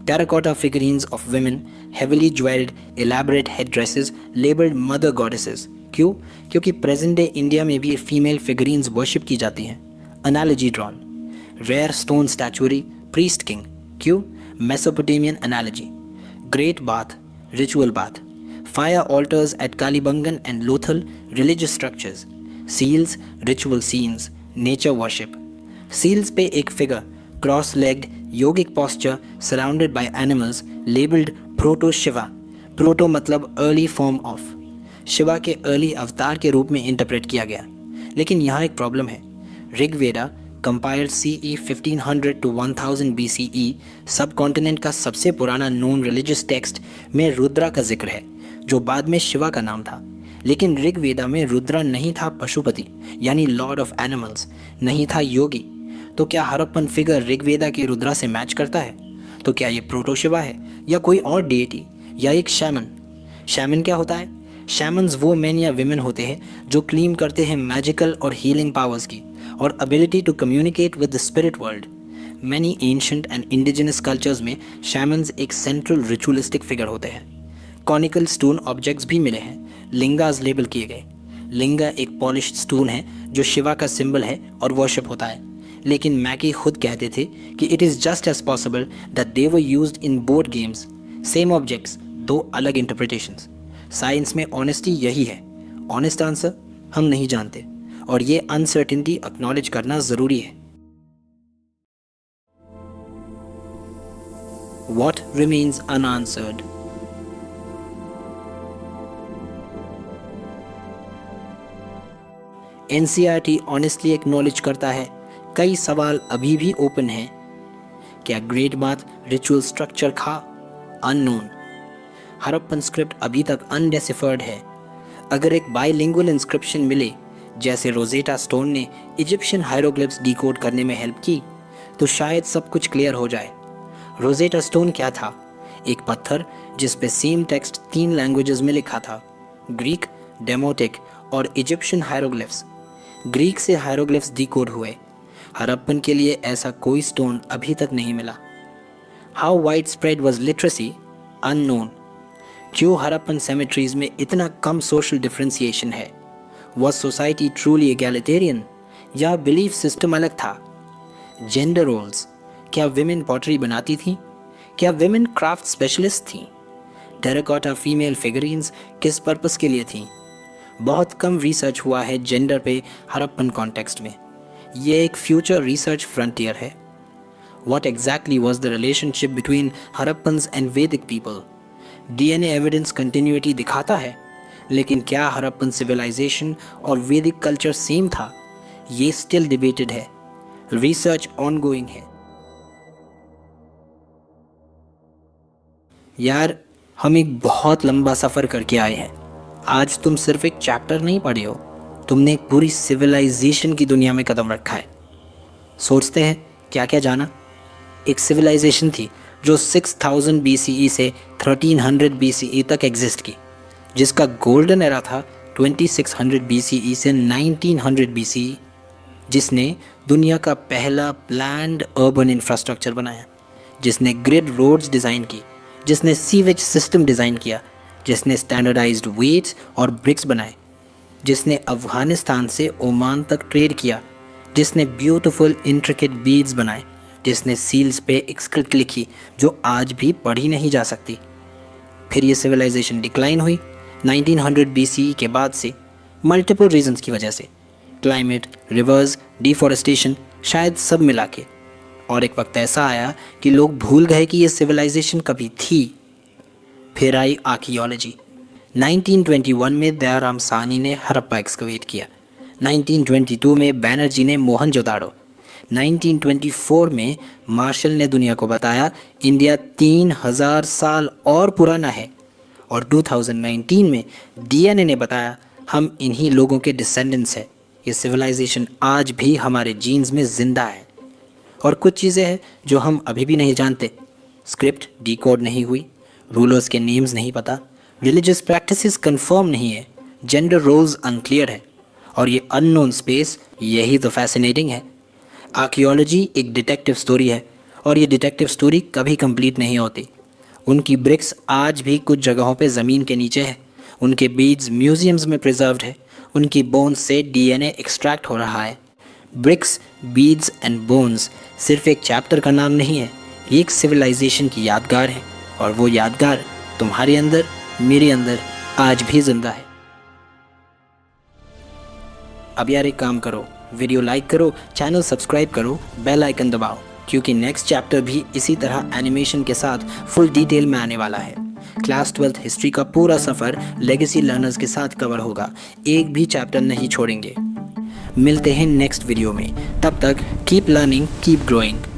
Terracotta figurines of women, heavily jeweled, elaborate headdresses labeled mother goddesses। क्यों? क्योंकि प्रेजेंट डे इंडिया में भी फीमेल फिगरीन्स वर्शिप की जाती हैं। Analogy drawn, rare stone statuary, priest king. क्यों? Mesopotamian analogy. Great bath, ritual bath. Fire altars at Kalibangan and Lothal, religious structures. Seals, ritual scenes, nature worship. Seals पे एक figure, cross legged, yogic posture surrounded by animals labeled proto Shiva. Proto मतलब early form of, Shiva के early अवतार के रूप में interpret किया गया। लेकिन यहाँ एक प्रॉब्लम है। Rigveda compiled CE 1500 to 1000 BCE सब कॉन्टिनेंट का सबसे पुराना नोन रिलीजियस टेक्स्ट में रुद्रा का जिक्र है, जो बाद में शिवा का नाम था। लेकिन ऋग्वेदा में रुद्रा नहीं था पशुपति यानी लॉर्ड ऑफ एनिमल्स, नहीं था योगी। तो क्या हड़प्पन फिगर ऋग्वेदा की रुद्रा से मैच करता है? तो क्या ये प्रोटो शिवा है या कोई और डीएटी या एक शैमन? शैमन क्या होता है? शैमन्स वो मैन या विमेन होते हैं जो क्लेम करते हैं मैजिकल और हीलिंग पावर्स की और ability to communicate with the spirit world. Many ancient and indigenous cultures में शैमन्स एक सेंट्रल रिचुअलिस्टिक फिगर होते हैं। कॉनिकल स्टोन ऑब्जेक्ट्स भी मिले हैं, लिंगास लेबल किए गए। लिंगा एक पॉलिश्ड स्टोन है जो शिवा का सिंबल है और वर्शिप होता है। लेकिन मैकी खुद कहते थे कि it is just as possible that they were used in board games. Same objects, दो अलग इंटरप्रिटेशंस। साइंस में ऑनेस्टी यही है। ऑनेस्ट आंसर हम नहीं जानते और ये अनसर्टिनिटी एक्नॉलेज करना ज़रूरी है। What remains unanswered? NCERT honestly acknowledge करता है कई सवाल अभी भी ओपन हैं। क्या ग्रेट बाथ रिचुअल स्ट्रक्चर था? अननोन। हड़प्पन स्क्रिप्ट अभी तक अनडेसिफर्ड है। अगर एक बाइलिंगुअल इंस्क्रिप्शन मिले, जैसे रोजेटा स्टोन ने इजिप्शियन हायरोग्लिफ्स डिकोड करने में हेल्प की, तो शायद सब कुछ क्लियर हो जाए। रोजेटा स्टोन क्या था? एक पत्थर जिस पे सेम टेक्स्ट 3 लैंग्वेजेस में लिखा था, ग्रीक, डेमोटिक और इजिप्शियन हायरोग्लिफ्स। ग्रीक से हायरोग्लिफ्स डिकोड हुए। हड़प्पन के लिए ऐसा कोई स्टोन अभी तक नहीं मिला। How wide spread was literacy? Unknown. क्यों हड़प्पन सेमेट्रीज में इतना कम सोशल डिफ्रेंसिएशन है? वॉज सोसाइटी ट्रूली एगैलिटेरियन या बिलीफ सिस्टम अलग था? जेंडर रोल्स, क्या विमेन पॉटरी बनाती थीं? क्या विमेन क्राफ्ट स्पेशलिस्ट थीं? टेराकोटा फीमेल फिगरीन्स किस पर्पस के लिए थीं? बहुत कम रिसर्च हुआ है जेंडर पे हड़प्पन कॉन्टेक्स्ट में। ये एक फ्यूचर रिसर्च फ्रंटियर है। What exactly was the relationship between Harappans and Vedic people? DNA evidence continuity दिखाता है, लेकिन क्या हड़प्पन सिविलाइजेशन और वैदिक कल्चर सेम था? ये स्टिल डिबेटेड है। रिसर्च ऑनगोइंग है। यार, हम एक बहुत लंबा सफ़र करके आए हैं। आज तुम सिर्फ एक चैप्टर नहीं पढ़े हो, तुमने एक पूरी सिविलाइजेशन की दुनिया में कदम रखा है। सोचते हैं क्या क्या जाना। एक सिविलाइजेशन थी जो 6000 BCE से 1300 BCE तक एग्जिस्ट की, जिसका गोल्डन एरा था 2600 BCE से 1900 BCE, जिसने दुनिया का पहला प्लान्ड अर्बन इंफ्रास्ट्रक्चर बनाया, जिसने ग्रिड रोड्स डिज़ाइन की, जिसने सीवेज सिस्टम डिज़ाइन किया, जिसने स्टैंडर्डाइज्ड वेट्स और ब्रिक्स बनाए, जिसने अफ़गानिस्तान से ओमान तक ट्रेड किया, जिसने ब्यूटीफुल इंट्रिकेट बीड्स बनाए, जिसने सील्स पे एक स्क्रिप्ट लिखी जो आज भी पढ़ी नहीं जा सकती। फिर ये सिविलाइजेशन डिक्लाइन हुई 1900 BCE के बाद से, मल्टीपल रीजंस की वजह से, क्लाइमेट, रिवर्स, डिफॉरेस्टेशन, शायद सब मिला के। और एक वक्त ऐसा आया कि लोग भूल गए कि ये सिविलाइजेशन कभी थी। फिर आई आर्कियोलॉजी। 1921 में दयाराम साहनी ने हड़प्पा एक्सकवेट किया। 1922 में बैनर्जी ने मोहनजोदाड़ो। 1924 में मार्शल ने दुनिया को बताया इंडिया 3000 साल और पुराना है। और 2019 में DNA ने बताया हम इन्हीं लोगों के डिसेंडेंट्स हैं। ये सिविलाइजेशन आज भी हमारे जीन्स में ज़िंदा है। और कुछ चीज़ें हैं जो हम अभी भी नहीं जानते। स्क्रिप्ट डिकोड नहीं हुई, रूलर्स के नेम्स नहीं पता, रिलीजियस प्रैक्टिसेस कंफर्म नहीं है, जेंडर रोल्स अनक्लियर है। और ये अननोन स्पेस, यही तो फैसिनेटिंग है। आर्कियोलॉजी एक डिटेक्टिव स्टोरी है और ये डिटेक्टिव स्टोरी कभी कंप्लीट नहीं होती। उनकी ब्रिक्स आज भी कुछ जगहों पे ज़मीन के नीचे है, उनके बीड्स म्यूजियम्स में प्रिजर्व्ड है, उनकी बोन्स से DNA एक्सट्रैक्ट हो रहा है। ब्रिक्स, बीड्स एंड बोन्स सिर्फ एक चैप्टर का नाम नहीं है, ये एक सिविलाइजेशन की यादगार है। और वो यादगार तुम्हारे अंदर, मेरे अंदर आज भी जिंदा है। अब यार एक काम करो, वीडियो लाइक करो, चैनल सब्सक्राइब करो, बेल आइकन दबाओ, क्योंकि नेक्स्ट चैप्टर भी इसी तरह एनिमेशन के साथ फुल डिटेल में आने वाला है। क्लास 12th हिस्ट्री का पूरा सफ़र लेगेसी लर्नर्स के साथ कवर होगा, एक भी चैप्टर नहीं छोड़ेंगे। मिलते हैं नेक्स्ट वीडियो में, तब तक कीप लर्निंग, कीप ग्रोइंग।